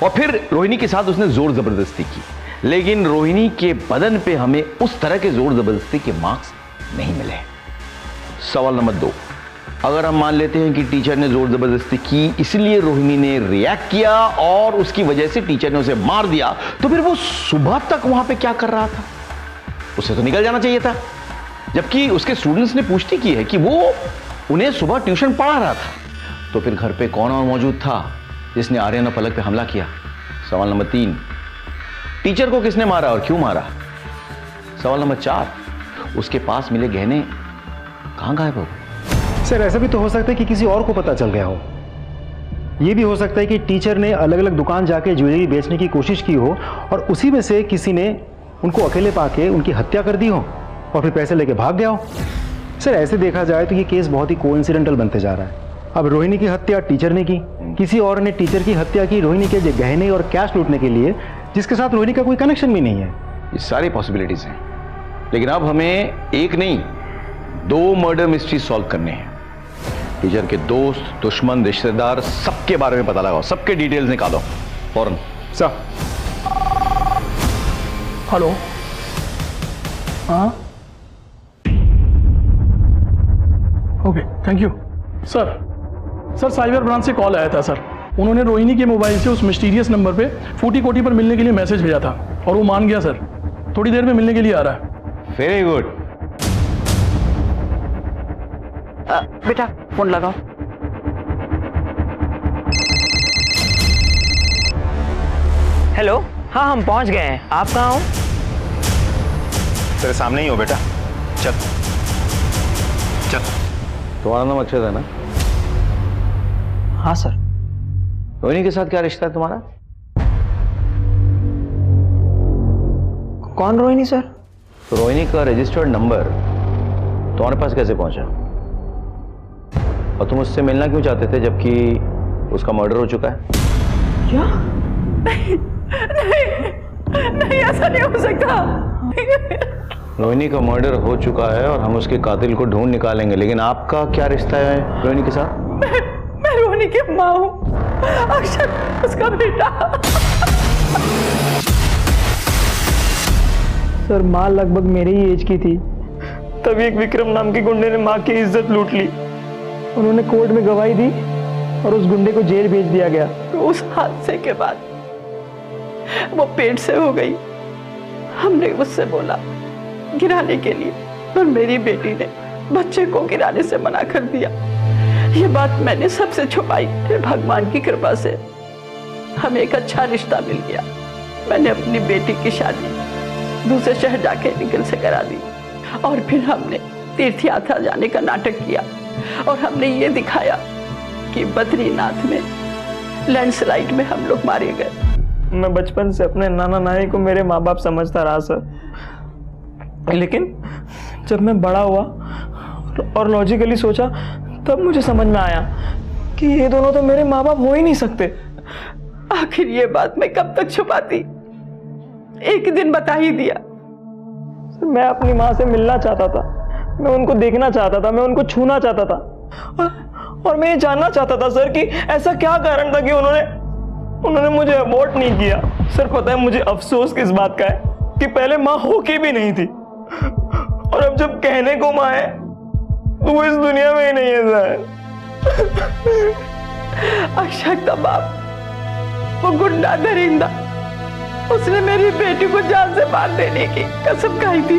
और फिर रोहिणी के साथ उसने जोर जबरदस्ती की, लेकिन रोहिणी के बदन पे हमें उस तरह के जोर जबरदस्ती के मार्क्स नहीं मिले। सवाल नंबर 2, अगर हम मान लेते हैं कि टीचर ने जोर जबरदस्ती की इसलिए रोहिणी ने रिएक्ट किया और उसकी वजह से टीचर ने उसे मार दिया, तो फिर वो सुबह तक वहां पे क्या कर रहा था? उसे तो निकल जाना चाहिए था, जबकि उसके स्टूडेंट्स ने पुष्टि की है कि वो उन्हें सुबह ट्यूशन पढ़ा रहा था। तो फिर घर पे कौन और मौजूद था जिसने आर्यन और पलक पे हमला किया? सवाल नंबर 3, टीचर को किसने मारा और क्यों मारा? सवाल नंबर 4, उसके पास मिले गहने कहां गायब हो गए? सर ऐसा भी तो हो सकता है कि किसी और को पता चल गया हो। यह भी हो सकता है कि टीचर ने अलग अलग दुकान जाके ज्वेलरी बेचने की कोशिश की हो और उसी में से किसी ने उनको अकेले पाके उनकी हत्या कर दी हो और फिर पैसे लेके भाग गया हो। सर ऐसे देखा जाए तो ये केस बहुत ही कोइंसिडेंटल बनते जा रहा है। अब रोहिणी की हत्या टीचर ने की, किसी और ने टीचर की हत्या की रोहिणी के गहने और कैश लूटने के लिए, जिसके साथ रोहिणी का कोई कनेक्शन भी नहीं है। ये सारी पॉसिबिलिटीज हैं, लेकिन अब हमें एक नहीं 2 मर्डर मिस्ट्री सॉल्व करने हैं। टीचर के दोस्त, दुश्मन, रिश्तेदार सबके बारे में पता लगाओ, सबके डिटेल्स निकालो फौरन। सर हेलो, हाँ okay thank you. Sir cyber branch से कॉल आया था सर। उन्होंने रोहिणी के मोबाइल से उस मिस्टीरियस नंबर पे फूटी कोटी पर मिलने के लिए मैसेज भेजा था और वो मान गया सर। थोड़ी देर में मिलने के लिए आ रहा है। Very good. बेटा फोन लगाओ। हेलो, हाँ हम पहुंच गए हैं, आप कहाँ हो? तेरे सामने ही हो बेटा, चल चल। तुम्हारा नाम अक्षय है ना? हाँ सर। रोहिणी के साथ क्या रिश्ता है तुम्हारा? कौन रोहिणी सर? तो रोहिणी का रजिस्टर्ड नंबर तुम्हारे पास कैसे पहुंचा? और तुम उससे मिलना क्यों चाहते थे जबकि उसका मर्डर हो चुका है? क्या? नहीं ऐसा नहीं हो सकता। रोहिणी का मर्डर हो चुका है और हम उसके कातिल को ढूंढ निकालेंगे, लेकिन आपका क्या रिश्ता है रोहिणी के साथ? मैं रोहिणी की माँ हूँ, अक्षय उसका बेटा। सर माँ लगभग मेरी ही एज की थी, तभी एक विक्रम नाम के गुंडे ने माँ की इज्जत लूट ली। उन्होंने कोर्ट में गवाही दी और उस गुंडे को जेल भेज दिया गया। तो उस हादसे के बाद वो पेट से हो गई। हमने उससे बोला गिराने के लिए, पर मेरी बेटी ने बच्चे को गिराने से मना कर दिया। ये बात मैंने सबसे छुपाई। फिर भगवान की कृपा से हमें एक अच्छा रिश्ता मिल गया। मैंने अपनी बेटी की शादी दूसरे शहर जाके निखिल से करा दी और फिर हमने तीर्थ यात्रा जाने का नाटक किया और हमने ये दिखाया कि बद्रीनाथ में लैंडस्लाइड में हम लोग मारे गए। मैं बचपन से अपने नाना नानी को मेरे माँ बाप समझता रहा सर, लेकिन जब मैं बड़ा हुआ और लॉजिकली सोचा तब मुझे समझ में आया कि ये दोनों तो मेरे माँ बाप हो ही नहीं सकते। आखिर ये बात मैं कब तक छुपाती, एक दिन बता ही दिया। मैं अपनी माँ से मिलना चाहता था, मैं उनको देखना चाहता था, मैं उनको छूना चाहता था और मैं ये जानना चाहता था सर कि ऐसा क्या कारण था कि उन्होंने मुझे अबॉर्ट नहीं किया। सर पता है मुझे अफसोस किस बात का है कि पहले माँ होके भी नहीं थी और अब जब कहने को माँ है तो वो इस दुनिया में ही नहीं है सर। अक्षय का बाप वो गुंडा दरिंदा, उसने मेरी बेटी को जान से मार देने की कसम खाई थी।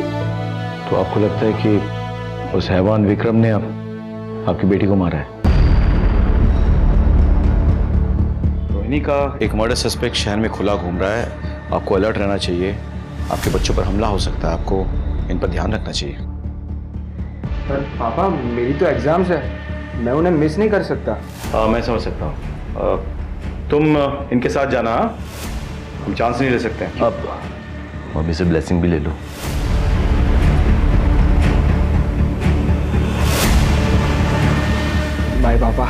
तो आपको लगता है कि उस हैवान विक्रम ने आपकी बेटी को मारा है? रोहिणी का एक मर्डर सस्पेक्ट शहर में खुला घूम रहा है। आपको अलर्ट रहना चाहिए। आपके बच्चों पर हमला हो सकता है, आपको इन पर ध्यान रखना चाहिए। पर पापा मेरी तो एग्जाम्स है, मैं उन्हें मिस नहीं कर सकता। मैं समझ सकता हूँ। तुम इनके साथ जाना, हम चांस नहीं ले सकते। अब मम्मी से ब्लेसिंग भी ले लो। बाय पापा।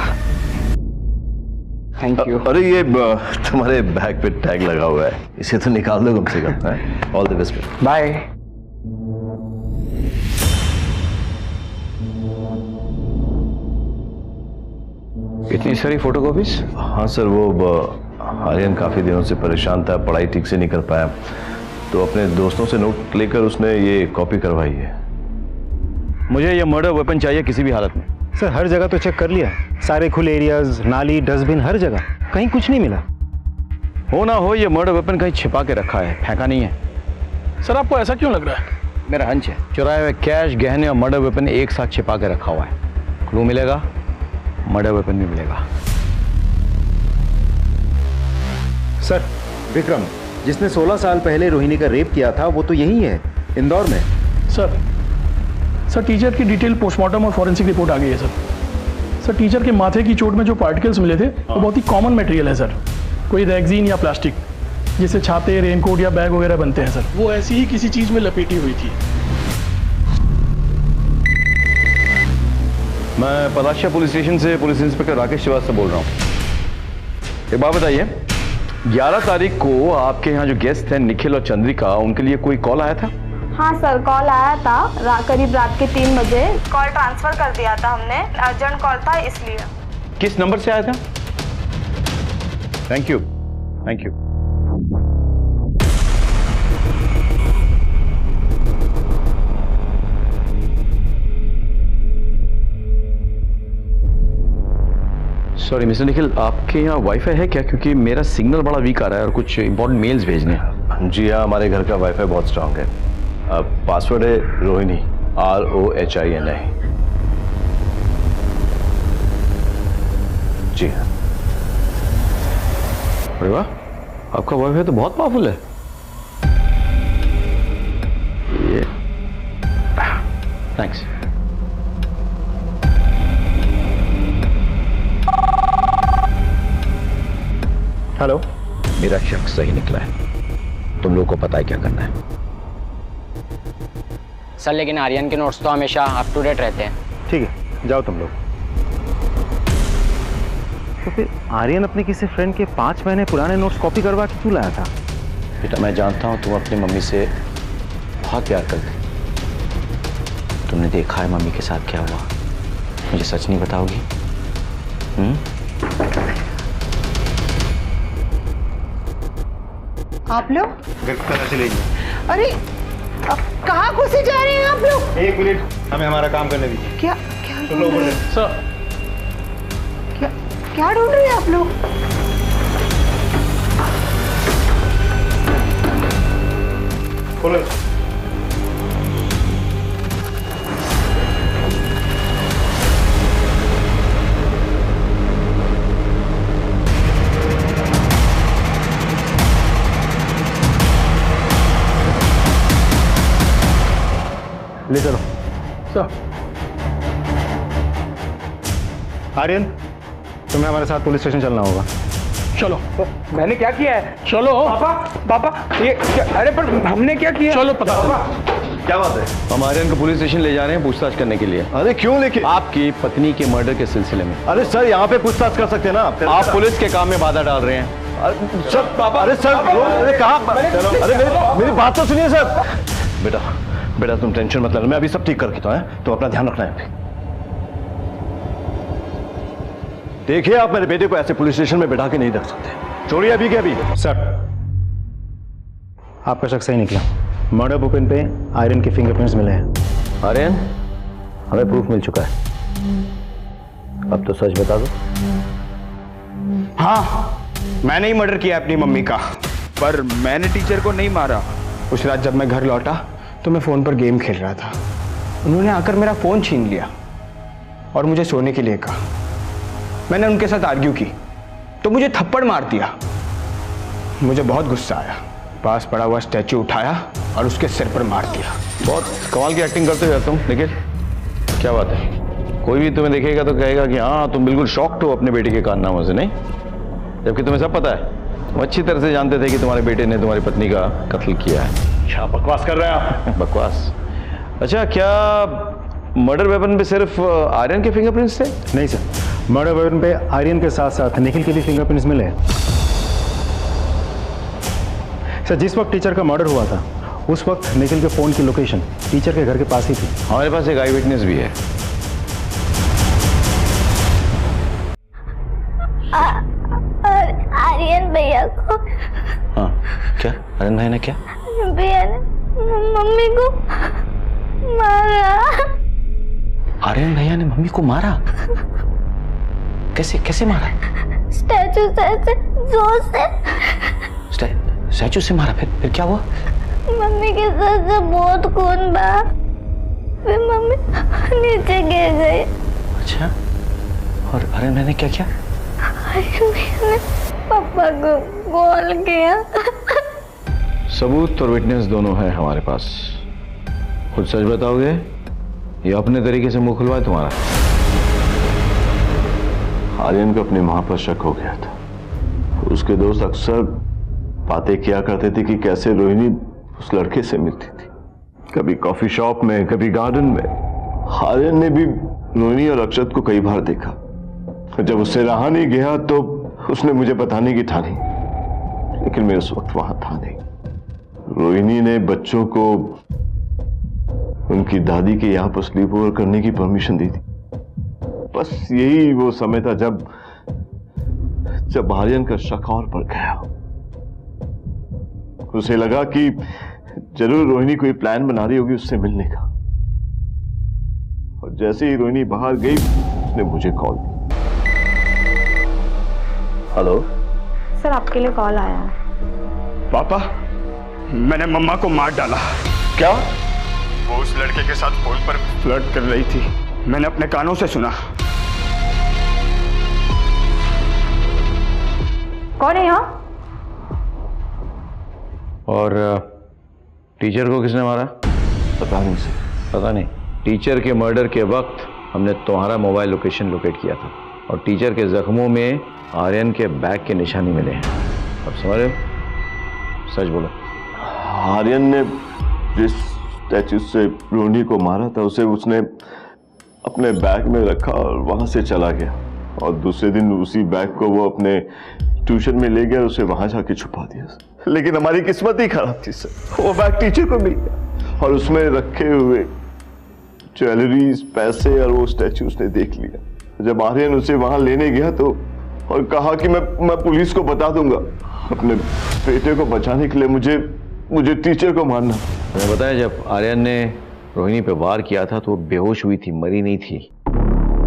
Thank you. अरे ये तुम्हारे बैग पे टैग लगा हुआ है, इसे तो निकाल दो कम से कम। All the best. बाय। इतनी सारी फोटोकॉपीज? हाँ सर, वो आर्यन काफी दिनों से परेशान था, पढ़ाई ठीक से नहीं कर पाया, तो अपने दोस्तों से नोट लेकर उसने ये कॉपी करवाई है। मुझे ये मर्डर वेपन चाहिए किसी भी हालत में। सर हर जगह तो चेक कर लिया, सारे खुले एरियाज, नाली, डस्टबिन, हर जगह, कहीं कुछ नहीं मिला। हो ना हो ये मर्डर वेपन कहीं छिपा के रखा है, फेंका नहीं है। सर आपको ऐसा क्यों लग रहा है? मेरा हंच है चुराए हुए कैश, गहने और मर्डर वेपन एक साथ छिपा के रखा हुआ है। क्लू मिलेगा, मर्डर वेपन भी मिलेगा। सर विक्रम जिसने 16 साल पहले रोहिणी का रेप किया था वो तो यही है, इंदौर में। सर टीचर की डिटेल पोस्टमार्टम और फॉरेंसिक रिपोर्ट आ गई है सर। टीचर के माथे की चोट में जो पार्टिकल्स मिले थे वो बहुत ही कॉमन मटेरियल है सर, कोई रेक्सीन या प्लास्टिक, जिससे छाते, रेनकोट या बैग वगैरह बनते हैं सर, वो ऐसी ही किसी चीज में लपेटी हुई थी। मैं पलाशिया पुलिस स्टेशन से पुलिस इंस्पेक्टर राकेश श्रीवास्तव बोल रहा हूँ। एक बात बताइए, 11 तारीख को आपके यहाँ जो गेस्ट थे निखिल और चंद्रिका, उनके लिए कोई कॉल आया था? हाँ सर, कॉल आया था करीब रात के 3 बजे। कॉल ट्रांसफर कर दिया था हमने, अर्जेंट कॉल था इसलिए। किस नंबर से आया था? Thank you, thank you. Sorry mister Nikhil, आपके यहाँ वाईफाई है क्या? क्योंकि मेरा सिग्नल बड़ा वीक आ रहा है और कुछ इंपॉर्टेंट मेल्स भेजने हैं। जी हाँ, हमारे घर का वाईफाई बहुत स्ट्रांग है। पासवर्ड है रोहिणी, ROHINI। जी हाँ। अरे वाह, आपका वाईफाई तो बहुत पावरफुल है। ये थैंक्स। हेलो। मेरा शक सही निकला है, तुम लोगों को पता है क्या करना है। सर लेकिन आर्यन के नोट्स तो हमेशा अप टू डेट रहते हैं। ठीक है, जाओ तुम लोग। तो फिर आर्यन अपने किसी फ्रेंड के 5 महीने पुराने नोट्स कॉपी करवा के क्यों लाया था? बेटा मैं जानता हूँ तुम अपनी मम्मी से बहुत प्यार करते। तुमने देखा है मम्मी के साथ क्या हुआ, मुझे सच नहीं बताओगी? आप लोग घर की तरह चले जाइए। अरे कहाँ घुसे जा रहे हैं आप लोग? 1 मिनट, हमें हमारा काम करने दीजिए। क्या चलो ऊपर। सर क्या क्या ढूंढ रहे हैं आप लोग? खोलो। ले चलो। सर। आर्यन, तुम्हें हमारे साथ पुलिस स्टेशन चलना होगा। चलो। मैंने क्या किया है? चलो। पापा ये अरे पर हमने क्या किया? चलो पता। क्या बात है? हम आर्यन को पुलिस स्टेशन ले जा रहे हैं पूछताछ करने के लिए। अरे क्यों लेके? आपकी पत्नी के मर्डर के सिलसिले में। अरे सर, यहाँ पे पूछताछ कर सकते हैं ना आप पुलिस के काम में बाधा डाल रहे हैं। सर पापा, अरे सर, अरे कहाँ? अरे मेरी बात तो सुनिए सर। बेटा तुम टेंशन मत लेना, मैं अभी सब ठीक करके तो है, तो अपना ध्यान रखना है। देखिए, आप मेरे बेटे को ऐसे पुलिस स्टेशन में बैठा के नहीं रख सकते। छोड़िए अभी के अभी। सर, आपका शक सही निकला। मर्डर वेपन पे आयरन के फिंगरप्रिंट्स मिले हैं। आर्यन, हमें प्रूफ मिल चुका है, अब तो सच बता दो। हाँ, मैंने ही मर्डर किया अपनी मम्मी का, पर मैंने टीचर को नहीं मारा। उस रात जब मैं घर लौटा तो मैं फ़ोन पर गेम खेल रहा था। उन्होंने आकर मेरा फ़ोन छीन लिया और मुझे सोने के लिए कहा। मैंने उनके साथ आर्ग्यू की तो मुझे थप्पड़ मार दिया। मुझे बहुत गुस्सा आया, पास पड़ा हुआ स्टैचू उठाया और उसके सिर पर मार दिया। बहुत कमाल की एक्टिंग करते हो तुम, निखिल। क्या बात है? कोई भी तुम्हें देखेगा तो कहेगा कि हाँ तुम बिल्कुल शॉक्ड हो अपने बेटे के कारनामों से, नहीं? जबकि तुम्हें सब पता है, वो अच्छी तरह से जानते थे कि तुम्हारे बेटे ने तुम्हारी पत्नी का कत्ल किया है। क्या बकवास कर रहे हैं आप? बकवास? अच्छा, क्या मर्डर वेपन पे सिर्फ आर्यन के फिंगरप्रिंट्स थे? नहीं सर, मर्डर वेपन पे आर्यन के साथ साथ निखिल के भी फिंगरप्रिंट्स मिले हैं। सर, जिस वक्त टीचर का मर्डर हुआ था उस वक्त निखिल के फोन की लोकेशन टीचर के घर के पास ही थी। हमारे पास एक आई विटनेस भी है। आर्यन भैया को। हाँ, क्या? आर्यन भाई ने क्या? भैया ने मम्मी को मारा। आर्यन भैया ने मम्मी को मारा? कैसे कैसे मारा? स्टैचू से ऐसे जोर से। स्टैचू से मारा? फिर क्या हुआ? मम्मी के सर से बहुत खून बहा, फिर मम्मी नीचे गिर गई। अच्छा, और आर्यन भाई ने क्या किया? आर्यन भैया ने पापा को कॉल किया। सबूत और विटनेस दोनों है हमारे पास। खुद सच बताओगे या अपने तरीके से मुंह खुलवाए तुम्हारा? आर्यन को अपनी मां पर शक हो गया था। उसके दोस्त अक्सर बातें किया करते थे कि कैसे रोहिणी उस लड़के से मिलती थी, कभी कॉफी शॉप में, कभी गार्डन में। आर्यन ने भी रोहिणी और अक्षत को कई बार देखा। जब उससे रहा नहीं गया तो उसने मुझे बताने की ठानी, लेकिन मैं उस वक्त वहां था नहीं। रोहिणी ने बच्चों को उनकी दादी के यहाँ पर स्लीप ओवर करने की परमिशन दी थी। बस यही वो समय था जब आर्यन का शक और बढ़ गया। उसे लगा कि जरूर रोहिणी कोई प्लान बना रही होगी उससे मिलने का, और जैसे ही रोहिणी बाहर गई उसने मुझे कॉल की। हेलो सर, आपके लिए कॉल आया है। पापा, मैंने मम्मा को मार डाला। क्या? वो उस लड़के के साथ फोन पर फ्लर्ट कर रही थी, मैंने अपने कानों से सुना। कौन है यहाँ? और टीचर को किसने मारा? पता नहीं सर। पता नहीं? टीचर के मर्डर के वक्त हमने तुम्हारा मोबाइल लोकेशन लोकेट किया था, और टीचर के जख्मों में आर्यन के बैग के निशानी मिले हैं। अब समझ रहे हो? सच बोलो। आर्यन ने जिस स्टैचू से रोहिणी को मारा था उसे उसने अपने बैग में रखा और वहां से चला गया, और दूसरे दिन उसी बैग को वो अपने ट्यूशन में ले गया और उसे वहां जाके छुपा दिया। लेकिन हमारी किस्मत ही खराब थी सर, वो बैग टीचर को मिल गया और उसमें रखे हुए ज्वेलरीज, पैसे और वो स्टैचू उसने देख लिया। जब आर्यन उसे वहां लेने गया तो और कहा कि मैं पुलिस को बता दूंगा। अपने बेटे को बचाने के लिए मुझे टीचर को मारना। मैंने बताया, जब आर्यन ने रोहिणी पे वार किया था तो वो बेहोश हुई थी, मरी नहीं थी।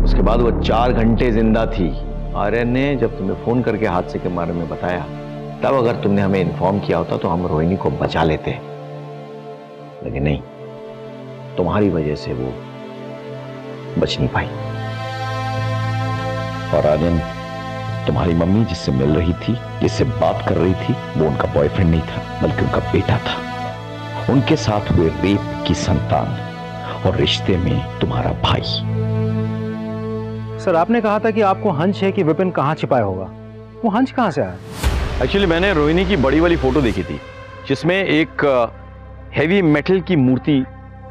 उसके बाद वो 4 घंटे जिंदा थी, आर्यन ने जब तुम्हें फोन करके हादसे के बारे में बताया, तब अगर तुमने हमें इन्फॉर्म किया होता तो हम रोहिणी को बचा लेते, लेकिन नहीं, तुम्हारी वजह से वो बच नहीं पाई। और आर्यन, तुम्हारी मम्मी जिससे मिल रही थी, जिससे बात कर रही थी, वो उनका बॉयफ्रेंड नहीं था, बल्कि उनका बेटा था। उनके साथ हुए रेप की संतान और रिश्ते में तुम्हारा भाई। सर, आपने कहा था कि आपको हंच है कि विपिन कहां छिपाया होगा। वो हंच कहां से आया? एक्चुअली मैंने रोहिणी की बड़ी वाली फोटो देखी थी, जिसमें एक हेवी मेटल की मूर्ति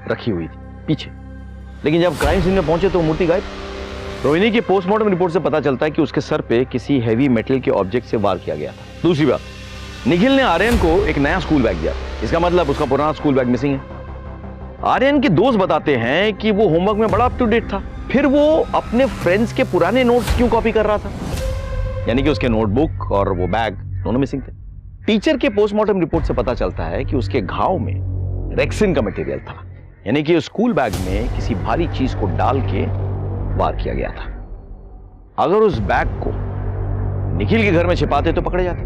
रखी हुई थी पीछे, लेकिन जब क्राइम सीन में पहुंचे तो मूर्ति गायब। रोहिणी की पोस्टमार्टम रिपोर्ट से पता चलता है कि उसके सर पे किसी हेवी मेटल के ऑब्जेक्ट से वार किया गया था। दूसरी बात, निखिल ने आर्यन को एक नया स्कूल बैग दिया, इसका मतलब उसका पुराना स्कूल बैग मिसिंग है। आर्यन के दोस्त बताते हैं कि वो होमवर्क में बड़ा अप टू डेट था, फिर वो अपने फ्रेंड्स के पुराने नोट्स क्यों कॉपी कर रहा था? यानी कि उसके नोटबुक और वो बैग दोनों मिसिंग थे। टीचर के पोस्टमार्टम रिपोर्ट से पता चलता है कि उसके घाव में रेक्सिन का मटेरियल था, यानी कि स्कूल बैग में किसी भारी चीज को डाल के वार किया गया था। अगर उस बैग को निखिल के घर में छिपाते तो पकड़े जाते।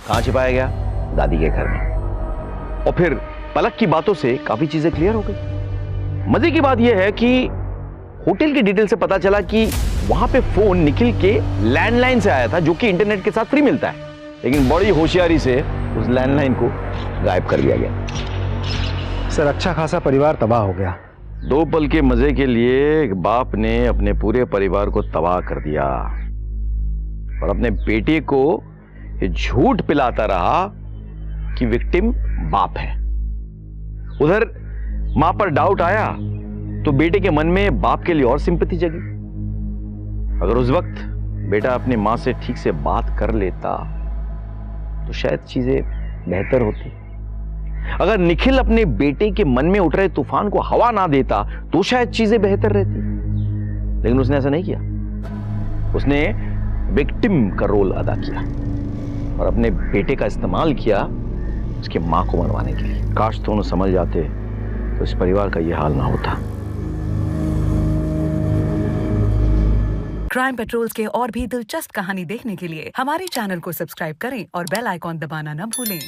कहां छिपाया गया? दादी के घर में। और फिर पलक की बातों से काफी चीजें क्लियर हो गई। मजे की बात यह है कि होटल की डिटेल से पता चला कि वहां पे फोन निखिल के लैंडलाइन से आया था, जो कि इंटरनेट के साथ फ्री मिलता है, लेकिन बड़ी होशियारी से उस लैंडलाइन को गायब कर दिया गया। सर, अच्छा खासा परिवार तबाह हो गया। 2 पल के मजे के लिए एक बाप ने अपने पूरे परिवार को तबाह कर दिया और अपने बेटे को ये झूठ पिलाता रहा कि विक्टिम बाप है। उधर मां पर डाउट आया तो बेटे के मन में बाप के लिए और सिंपैथी जगी। अगर उस वक्त बेटा अपनी मां से ठीक से बात कर लेता तो शायद चीजें बेहतर होती। अगर निखिल अपने बेटे के मन में उठ रहे तूफान को हवा ना देता तो शायद चीजें बेहतर रहती, लेकिन उसने ऐसा नहीं किया। उसने विक्टिम का रोल अदा किया और अपने बेटे का इस्तेमाल किया उसकी मां को मनवाने के लिए। काश दोनों समझ जाते तो इस परिवार का यह हाल ना होता। क्राइम पेट्रोल्स के और भी दिलचस्प कहानी देखने के लिए हमारे चैनल को सब्सक्राइब करें और बेल आइकॉन दबाना न भूलें।